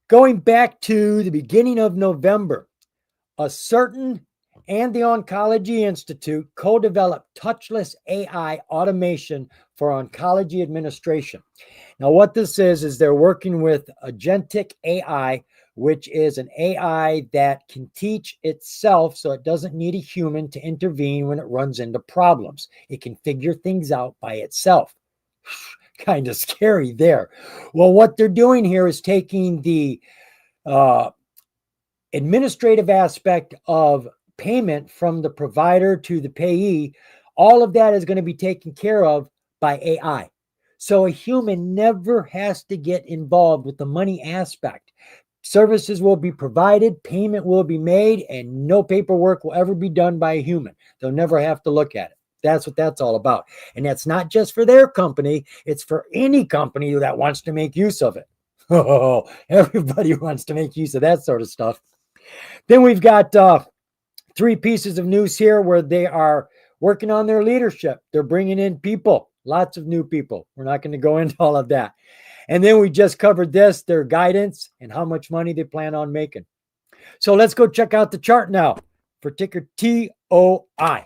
going back to the beginning of November, a certain and the Oncology Institute co-developed touchless AI automation for oncology administration. Now, what this is they're working with Agentic AI, which is an AI that can teach itself, so it doesn't need a human to intervene when it runs into problems. It can figure things out by itself. Kind of scary there. Well, what they're doing here is taking the administrative aspect of payment from the provider to the payee. All of that is going to be taken care of by AI. So a human never has to get involved with the money aspect. Services will be provided, payment will be made, and no paperwork will ever be done by a human. They'll never have to look at it. That's what that's all about. And that's not just for their company. It's for any company that wants to make use of it. Oh, everybody wants to make use of that sort of stuff. Then we've got 3 pieces of news here where they are working on their leadership. They're bringing in people, lots of new people. We're not going to go into all of that. And then we just covered this, their guidance and how much money they plan on making. So let's go check out the chart now for ticker TOI.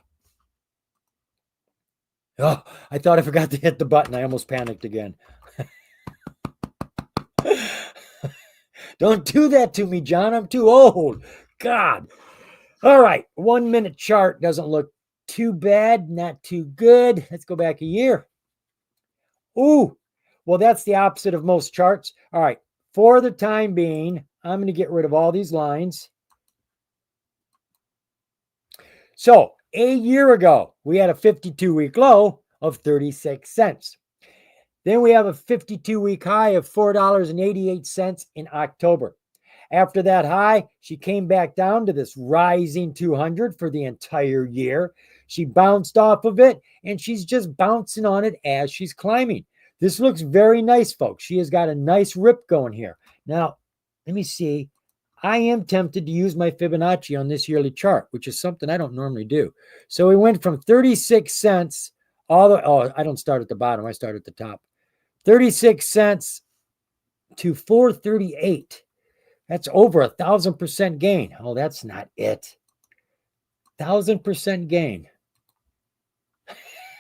Oh, I thought I forgot to hit the button. I almost panicked again. Don't do that to me, John. I'm too old. God. All right. 1 minute chart doesn't look too bad, not too good. Let's go back a year. Ooh, well, that's the opposite of most charts. All right. For the time being, I'm going to get rid of all these lines. So a year ago, we had a 52-week low of 36 cents. Then we have a 52-week high of $4.88 in October. After that high, she came back down to this rising 200 for the entire year. She bounced off of it, and she's just bouncing on it as she's climbing. This looks very nice, folks. She has got a nice rip going here. Now, let me see. I am tempted to use my Fibonacci on this yearly chart, which is something I don't normally do. So we went from 36 cents all the, oh, I don't start at the bottom. I start at the top. 36 cents to 438. That's over 1,000% gain. Oh, that's not it. 1,000% gain.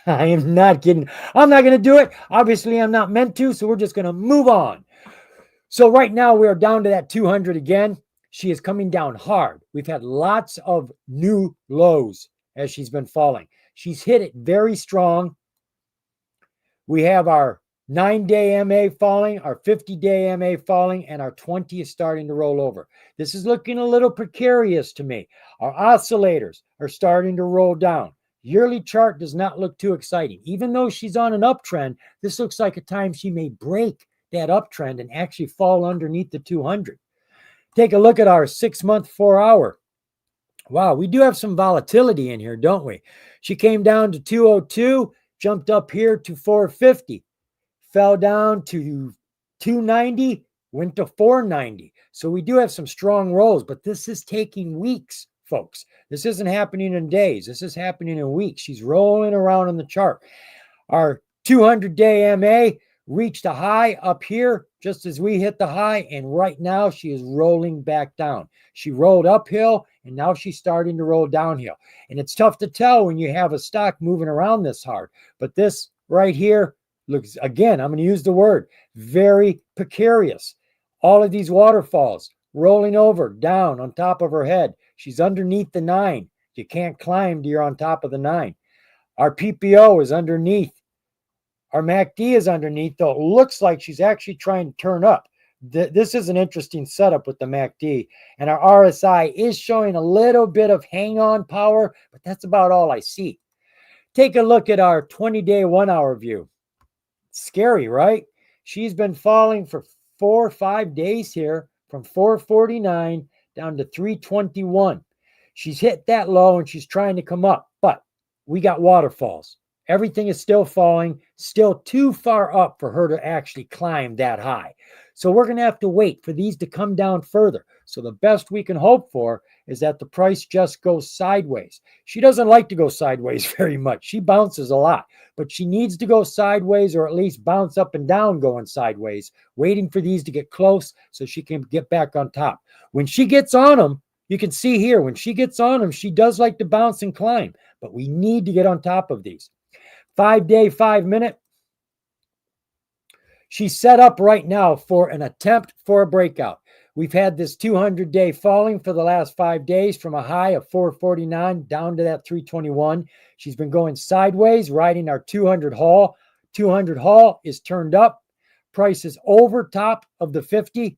I am not kidding. I'm not going to do it. Obviously, I'm not meant to, so we're just going to move on. So right now, we are down to that 200 again. She is coming down hard. We've had lots of new lows as she's been falling. She's hit it very strong. We have our 9-day MA falling, our 50-day MA falling, and our 20 is starting to roll over. This is looking a little precarious to me. Our oscillators are starting to roll down. Yearly chart does not look too exciting. Even though she's on an uptrend, this looks like a time she may break that uptrend and actually fall underneath the 200. Take a look at our 6-month 4-hour. Wow, we do have some volatility in here, don't we? She came down to 202, jumped up here to 450, fell down to 290, went to 490. So we do have some strong rolls, but this is taking weeks, folks. This isn't happening in days. This is happening in weeks. She's rolling around on the chart. Our 200-day MA reached a high up here just as we hit the high, and right now she is rolling back down. She rolled uphill, and now she's starting to roll downhill. And it's tough to tell when you have a stock moving around this hard. But this right here looks, again, I'm going to use the word, very precarious. All of these waterfalls rolling over, down on top of her head. She's underneath the 9. You can't climb till you're on top of the 9. Our PPO is underneath. Our MACD is underneath, though it looks like she's actually trying to turn up. This is an interesting setup with the MACD. And our RSI is showing a little bit of hang-on power, but that's about all I see. Take a look at our 20-day 1-hour view. Scary, right? She's been falling for 4 or 5 days here from 449 down to 321. She's hit that low and she's trying to come up, but we got waterfalls. Everything is still falling, still too far up for her to actually climb that high. So we're going to have to wait for these to come down further. So the best we can hope for is that the price just goes sideways. She doesn't like to go sideways very much. She bounces a lot, but she needs to go sideways or at least bounce up and down going sideways, waiting for these to get close so she can get back on top. When she gets on them, you can see here, when she gets on them, she does like to bounce and climb, but we need to get on top of these. 5-day, 5-minute. She's set up right now for an attempt for a breakout. We've had this 200-day falling for the last 5 days from a high of 449 down to that 321. She's been going sideways, riding our 200 haul. 200 haul is turned up. Price is over top of the 50,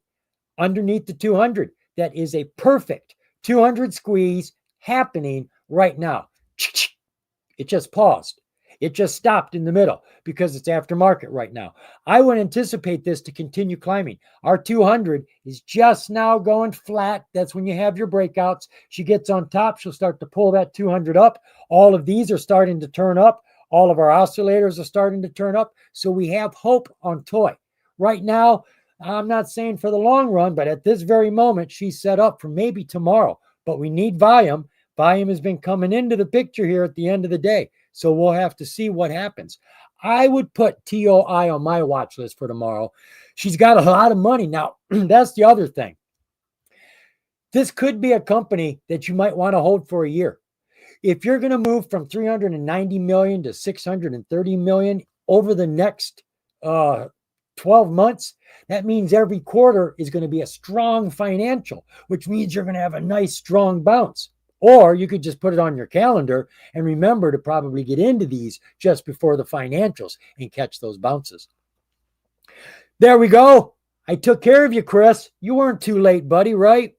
underneath the 200. That is a perfect 200 squeeze happening right now. It just paused. It just stopped in the middle because it's aftermarket right now. I would anticipate this to continue climbing. Our 200 is just now going flat. That's when you have your breakouts. She gets on top. She'll start to pull that 200 up. All of these are starting to turn up. All of our oscillators are starting to turn up. So we have hope on toy. Right now, I'm not saying for the long run, but at this very moment, she's set up for maybe tomorrow. But we need volume. Volume has been coming into the picture here at the end of the day. So we'll have to see what happens. I would put TOI on my watch list for tomorrow. She's got a lot of money. Now, that's the other thing. This could be a company that you might want to hold for a year. If you're going to move from 390 million to 630 million over the next 12 months, that means every quarter is going to be a strong financial, which means you're going to have a nice, strong bounce. Or you could just put it on your calendar and remember to probably get into these just before the financials and catch those bounces. There we go. I took care of you, Chris. You weren't too late, buddy, right?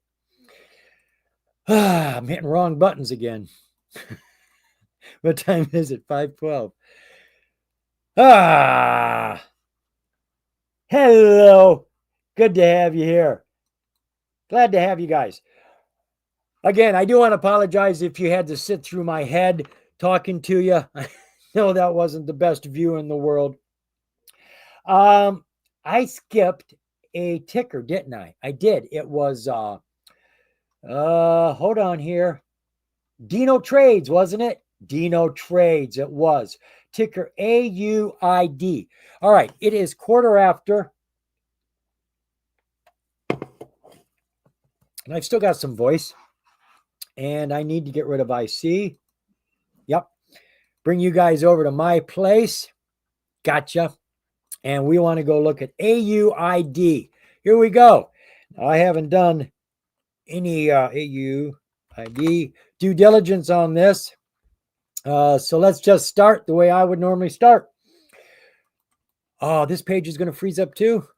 I'm hitting wrong buttons again. What time is it? 5:12. Hello. Good to have you here. Glad to have you guys. Again, I do want to apologize if you had to sit through my head talking to you. I know that wasn't the best view in the world. I skipped a ticker, didn't I? I did. It was, hold on here. Dino Trades, wasn't it? Dino Trades, it was. Ticker AUID. All right, it is quarter after. And I've still got some voice. And I need to get rid of IC. Yep. Bring you guys over to my place. Gotcha. And we want to go look at AUID. Here we go. Now, I haven't done any AUID due diligence on this. So let's just start the way I would normally start. Oh, this page is going to freeze up too.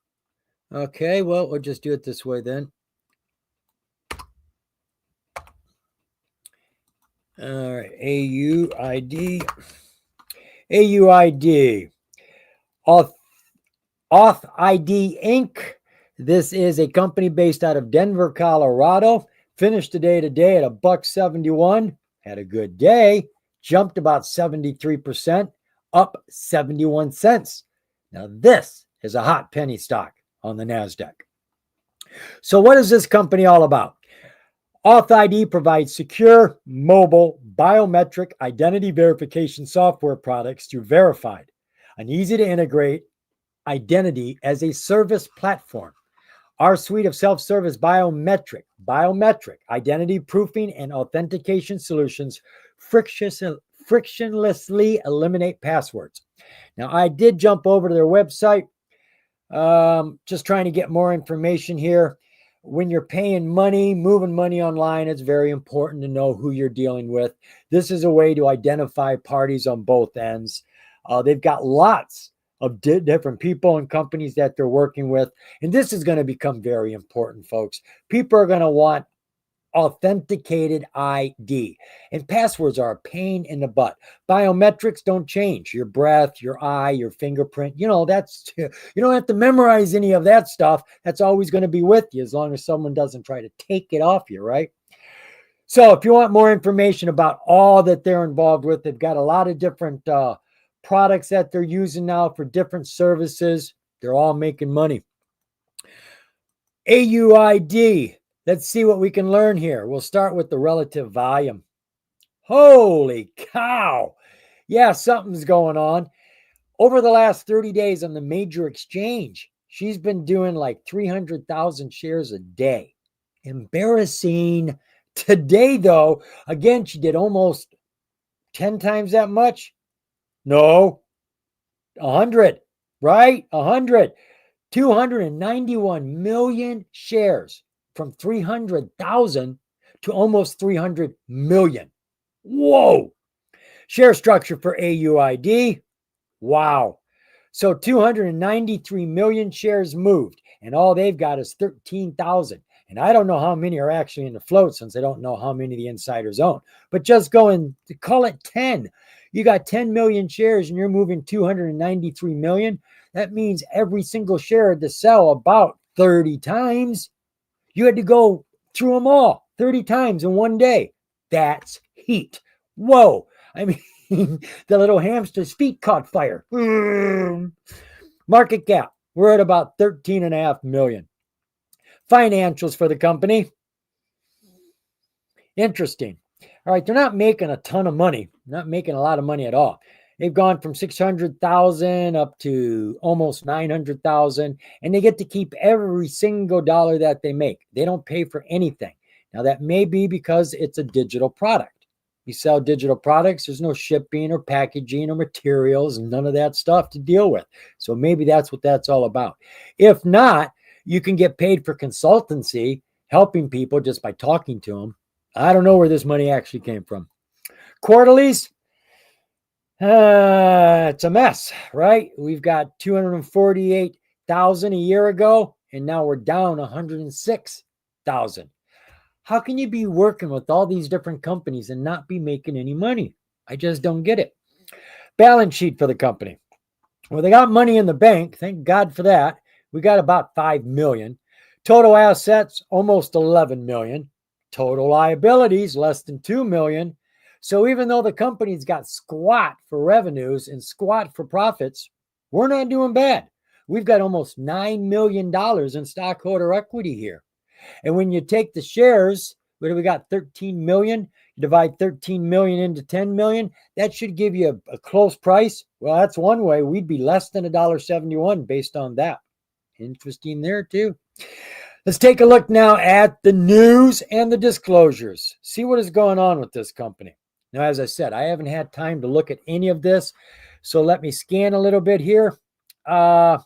Okay, well, we'll just do it this way then. All right, AUID. AUID. AuthID Inc. This is a company based out of Denver, Colorado. Finished today at $1.71. Had a good day. Jumped about 73%, up 71 cents. Now this is a hot penny stock on the NASDAQ. So what is this company all about? AuthID provides secure, mobile, biometric identity verification software products through Verified, an easy-to-integrate identity as a service platform. Our suite of self-service biometric identity proofing and authentication solutions frictionlessly eliminate passwords. Now, I did jump over to their website, just trying to get more information here. when you're paying money, moving money online, it's very important to know who you're dealing with. This is a way to identify parties on both ends. They've got lots of different people and companies that they're working with. And this is going to become very important, folks. People are going to want authenticated ID. And passwords are a pain in the butt. Biometrics don't change. Your breath, your eye, your fingerprint, that's, you don't have to memorize any of that stuff. That's always going to be with you as long as someone doesn't try to take it off you, right? So if you want more information about all that they're involved with, they've got a lot of different products that they're using now for different services. They're all making money. AUID. Let's see what we can learn here. We'll start with the relative volume. Holy cow. Yeah, something's going on. Over the last 30 days on the major exchange, she's been doing like 300,000 shares a day. Embarrassing. Today, though, again, she did almost 10 times that much. No, 100, right? 100. 291 million shares from 300,000 to almost 300 million. Whoa. Share structure for AUID. Wow. So 293 million shares moved, and all they've got is 13,000. And I don't know how many are actually in the float since I don't know how many the insiders own. But just going to call it 10. You got 10 million shares and you're moving 293 million. That means every single share had to sell about 30 times. You had to go through them all 30 times in one day. That's heat. Whoa. I mean, the little hamster's feet caught fire. Market cap, we're at about 13.5 million. Financials for the company. Interesting. All right, they're not making a ton of money, not making a lot of money at all. They've gone from 600,000 up to almost 900,000, and they get to keep every single dollar that they make. They don't pay for anything. Now, that may be because it's a digital product. You sell digital products, there's no shipping or packaging or materials and none of that stuff to deal with. So maybe that's what that's all about. If not, you can get paid for consultancy, helping people just by talking to them. I don't know where this money actually came from. Quarterlies, it's a mess, right? We've got 248,000 a year ago, and now we're down 106,000. How can you be working with all these different companies and not be making any money? I just don't get it. Balance sheet for the company. Well, they got money in the bank. Thank God for that. We got about 5 million. Total assets, almost 11 million. Total liabilities, less than 2 million. So even though the company's got squat for revenues and squat for profits, we're not doing bad. We've got almost $9 million in stockholder equity here. And when you take the shares, what do we got? 13 million. You divide 13 million into 10 million. That should give you a close price. Well, that's one way. We'd be less than $1.71 based on that. Interesting there too. Let's take a look now at the news and the disclosures. See what is going on with this company. Now, as I said, I haven't had time to look at any of this. So let me scan a little bit here. The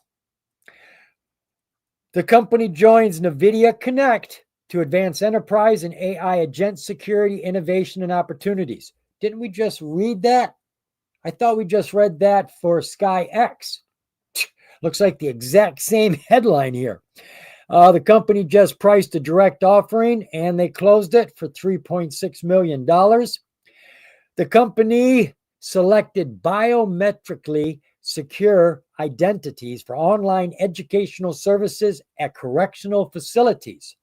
company joins NVIDIA Connect to advance enterprise and AI agent security, innovation, and opportunities. Didn't we just read that? I thought we just read that for SkyX. Looks like the exact same headline here. The company just priced a direct offering and they closed it for $3.6 million. The company selected biometrically secure identities for online educational services at correctional facilities.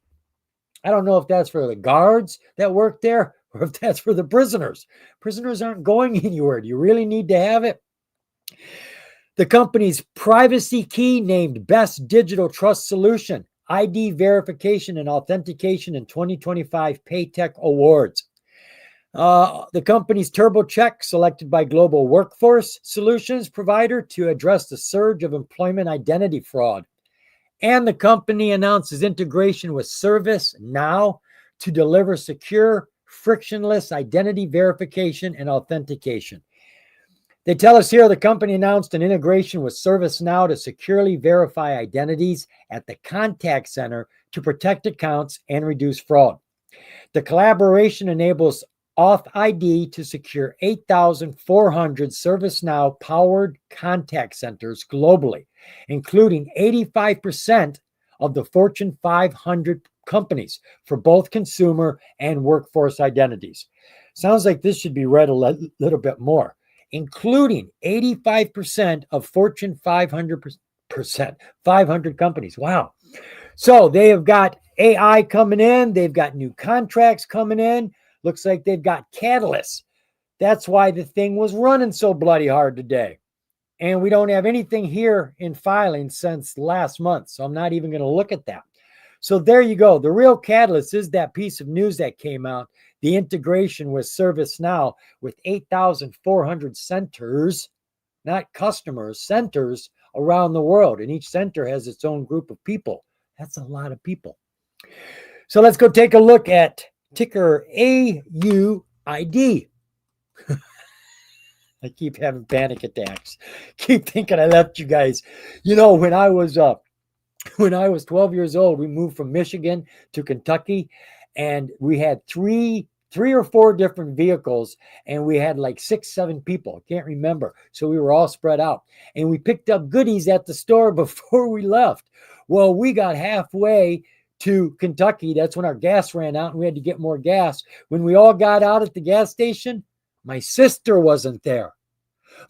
I don't know if that's for the guards that work there or if that's for the prisoners. Prisoners aren't going anywhere. Do you really need to have it? The company's privacy key named Best Digital Trust Solution, ID verification and authentication in 2025 Paytech Awards. The company's TurboCheck selected by Global Workforce Solutions provider to address the surge of employment identity fraud. And the company announces integration with ServiceNow to deliver secure, frictionless identity verification and authentication. They tell us here the company announced an integration with ServiceNow to securely verify identities at the contact center to protect accounts and reduce fraud. The collaboration enables Auth ID to secure 8,400 ServiceNow powered contact centers globally, including 85% of the Fortune 500 companies for both consumer and workforce identities. Sounds like this should be read a little bit more. Including 85% of Fortune 500 companies. Wow. So they have got AI coming in. They've got new contracts coming in. Looks like they've got catalysts. That's why the thing was running so bloody hard today. And we don't have anything here in filing since last month. So I'm not even going to look at that. So there you go. The real catalyst is that piece of news that came out, the integration with ServiceNow with 8,400 centers, not customers, centers around the world. And each center has its own group of people. That's a lot of people. So let's go take a look at ticker AUID. I keep having panic attacks. Keep thinking I left you guys. You know, when I was 12 years old, we moved from Michigan to Kentucky, and we had three or four different vehicles, and we had like 6, 7 people. I can't remember. So we were all spread out, and we picked up goodies at the store before we left. Well, we got halfway to Kentucky. That's when our gas ran out, and we had to get more gas. When we all got out at the gas station, my sister wasn't there.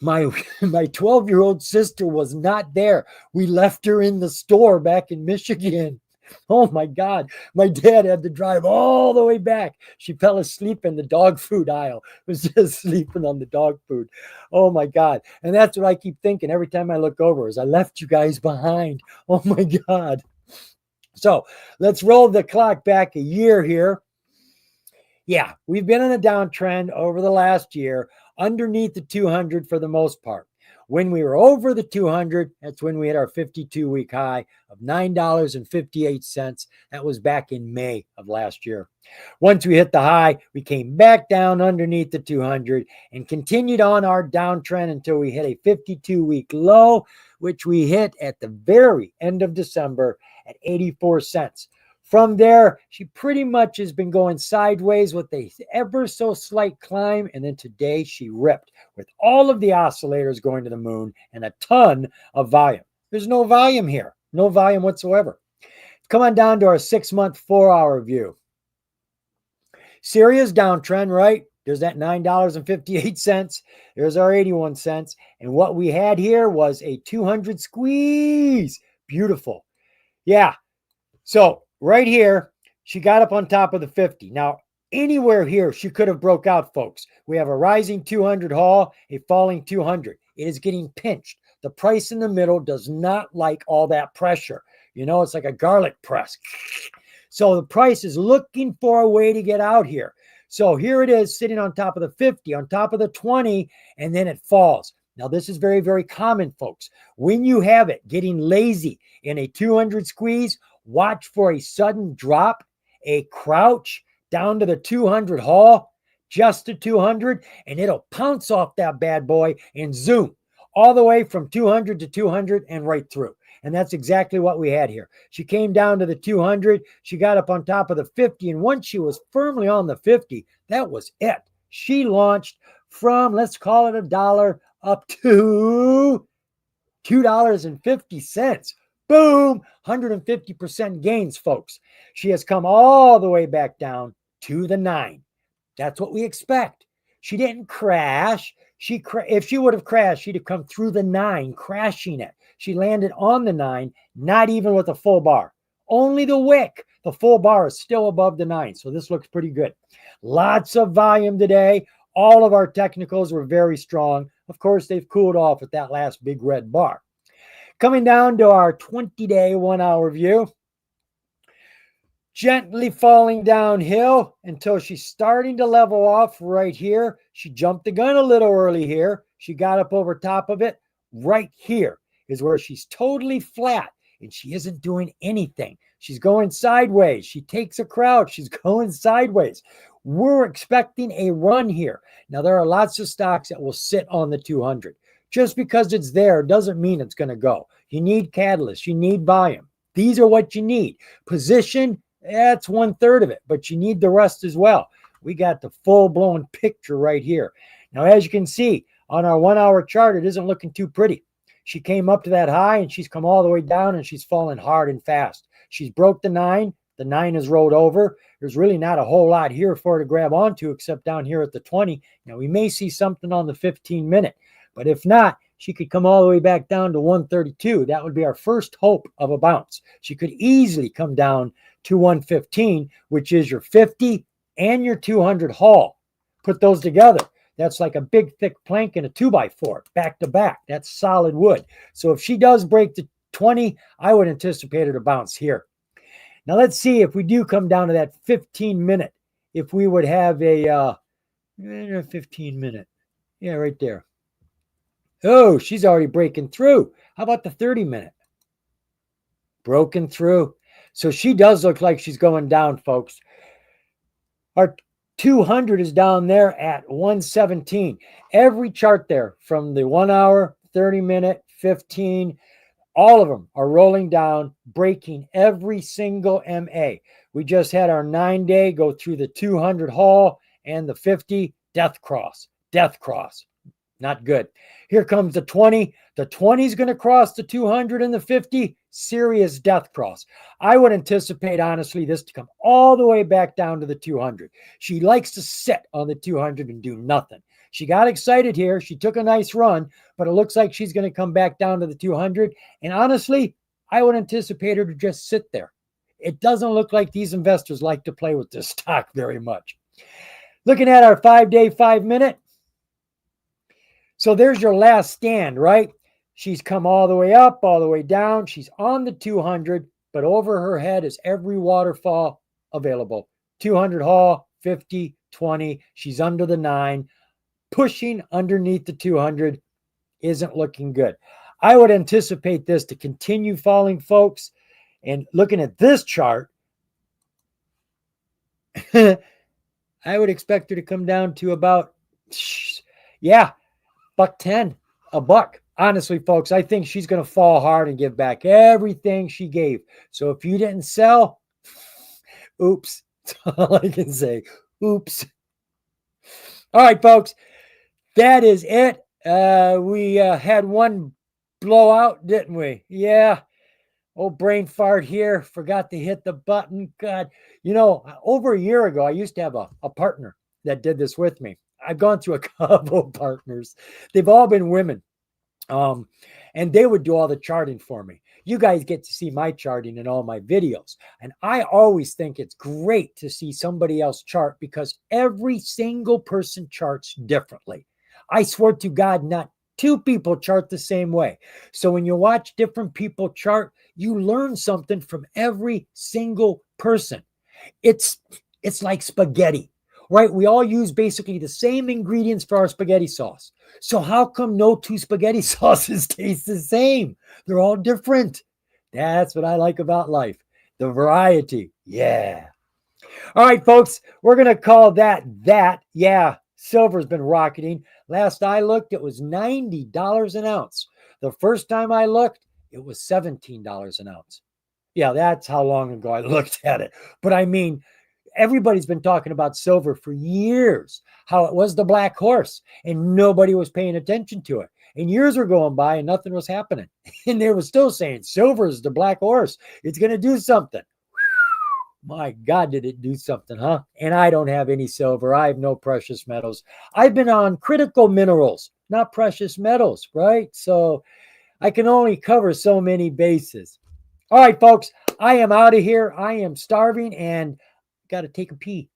My 12-year-old sister was not there. We left her in the store back in Michigan. Oh my God. My dad had to drive all the way back. She fell asleep in the dog food aisle. Was just sleeping on the dog food. Oh my God. And that's what I keep thinking every time I look over is I left you guys behind. Oh my God. So let's roll the clock back a year here. Yeah, we've been in a downtrend over the last year, underneath the 200 for the most part. When we were over the 200, that's when we hit our 52-week high of $9.58. That was back in May of last year. Once we hit the high, we came back down underneath the 200 and continued on our downtrend until we hit a 52-week low, which we hit at the very end of December at 84 cents. From there, she pretty much has been going sideways with a ever so slight climb. And then today she ripped with all of the oscillators going to the moon and a ton of volume. There's no volume here, no volume whatsoever. Come on down to our 6-month, 4-hour view. Syria's downtrend, right? There's that $9.58. There's our 81 cents. And what we had here was a 200 squeeze. Beautiful. Yeah. So right here, she got up on top of the 50. Now, anywhere here, she could have broke out, folks. We have a rising 200 haul, a falling 200. It is getting pinched. The price in the middle does not like all that pressure. You know, it's like a garlic press. So the price is looking for a way to get out here. So here it is sitting on top of the 50, on top of the 20, and then it falls. Now, this is very, very common, folks. When you have it getting lazy in a 200 squeeze, watch for a sudden drop, a crouch down to the 200 haul, just to 200, and it'll pounce off that bad boy and zoom all the way from 200 to 200 and right through. And that's exactly what we had here. She came down to the 200. She got up on top of the 50. And once she was firmly on the 50, that was it. She launched from, let's call it $1 up to $2.50. Boom, 150% gains, folks. She has come all the way back down to the 9. That's what we expect. She didn't crash. If she would have crashed, she'd have come through the 9, crashing it. She landed on the 9, not even with a full bar. Only the wick. The full bar is still above the 9, so this looks pretty good. Lots of volume today. All of our technicals were very strong. Of course, they've cooled off with that last big red bar. Coming down to our 20-day, 1-hour view. Gently falling downhill until she's starting to level off right here. She jumped the gun a little early here. She got up over top of it. Right here is where she's totally flat and she isn't doing anything. She's going sideways. She takes a crouch. She's going sideways. We're expecting a run here. Now, there are lots of stocks that will sit on the 200. Just because it's there doesn't mean it's going to go. You need catalysts. You need volume. These are what you need. Position, that's 1/3 of it, but you need the rest as well. We got the full-blown picture right here. Now, as you can see, on our 1-hour chart, it isn't looking too pretty. She came up to that high, and she's come all the way down, and she's fallen hard and fast. She's broke the 9. The 9 is rolled over. There's really not a whole lot here for her to grab onto except down here at the 20. Now, we may see something on the 15-minute, but if not, she could come all the way back down to 132. That would be our first hope of a bounce. She could easily come down to 115, which is your 50 and your 200 haul. Put those together. That's like a big, thick plank and a 2x4 back to back. That's solid wood. So if she does break the 20, I would anticipate her to bounce here. Now let's see if we do come down to that 15-minute, if we would have a 15-minute. Yeah, right there. Oh, she's already breaking through. How about the 30-minute? Broken through. So she does look like she's going down, folks. Our 200 is down there at 117. Every chart there from the 1 hour, 30-minute, 15, all of them are rolling down, breaking every single MA. We just had our 9-day go through the 200 haul and the 50 death cross. Death cross. Not good. Here comes the 20. The 20 is going to cross the 200 and the 50. Serious death cross. I would anticipate, honestly, this to come all the way back down to the 200. She likes to sit on the 200 and do nothing. She got excited here. She took a nice run, but it looks like she's going to come back down to the 200. And honestly, I would anticipate her to just sit there. It doesn't look like these investors like to play with this stock very much. Looking at our 5-day, 5-minute. So there's your last stand, right? She's come all the way up, all the way down. She's on the 200, but over her head is every waterfall available. 200 haul, 50, 20. She's under the 9. Pushing underneath the 200 isn't looking good. I would anticipate this to continue falling, folks. And looking at this chart, I would expect her to come down to about, $1.10, $1. Honestly, folks, I think she's going to fall hard and give back everything she gave. So if you didn't sell, oops. That's all I can say. Oops. All right, folks, that is it. We had one blowout, didn't we? Yeah. Oh, brain fart here. Forgot to hit the button. God, over a year ago, I used to have a partner that did this with me. I've gone through a couple of partners. They've all been women. And they would do all the charting for me. You guys get to see my charting in all my videos. And I always think it's great to see somebody else chart because every single person charts differently. I swear to God, not two people chart the same way. So when you watch different people chart, you learn something from every single person. It's like spaghetti, right? We all use basically the same ingredients for our spaghetti sauce. So how come no two spaghetti sauces taste the same? They're all different. That's what I like about life. The variety. Yeah. All right, folks, we're going to call that. Yeah, silver's been rocketing. Last I looked, it was $90 an ounce. The first time I looked, it was $17 an ounce. Yeah, that's how long ago I looked at it. But I mean, everybody's been talking about silver for years, how it was the black horse and nobody was paying attention to it. And years were going by and nothing was happening. And they were still saying silver is the black horse. It's going to do something. My God, did it do something, huh? And I don't have any silver. I have no precious metals. I've been on critical minerals, not precious metals, right? So I can only cover so many bases. All right, folks, I am out of here. I am starving and got to take a pee.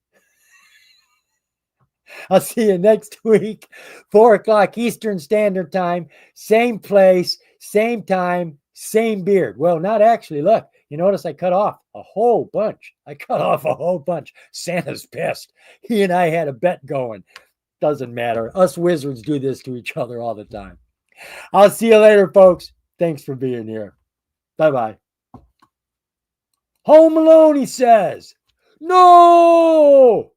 I'll see you next week, 4 o'clock Eastern Standard Time, same place, same time, same beard. Well, not actually. Look, you notice I cut off a whole bunch. Santa's pissed. He and I had a bet going. Doesn't matter. Us wizards do this to each other all the time. I'll see you later, folks. Thanks for being here. Bye-bye. Home Alone, he says. No!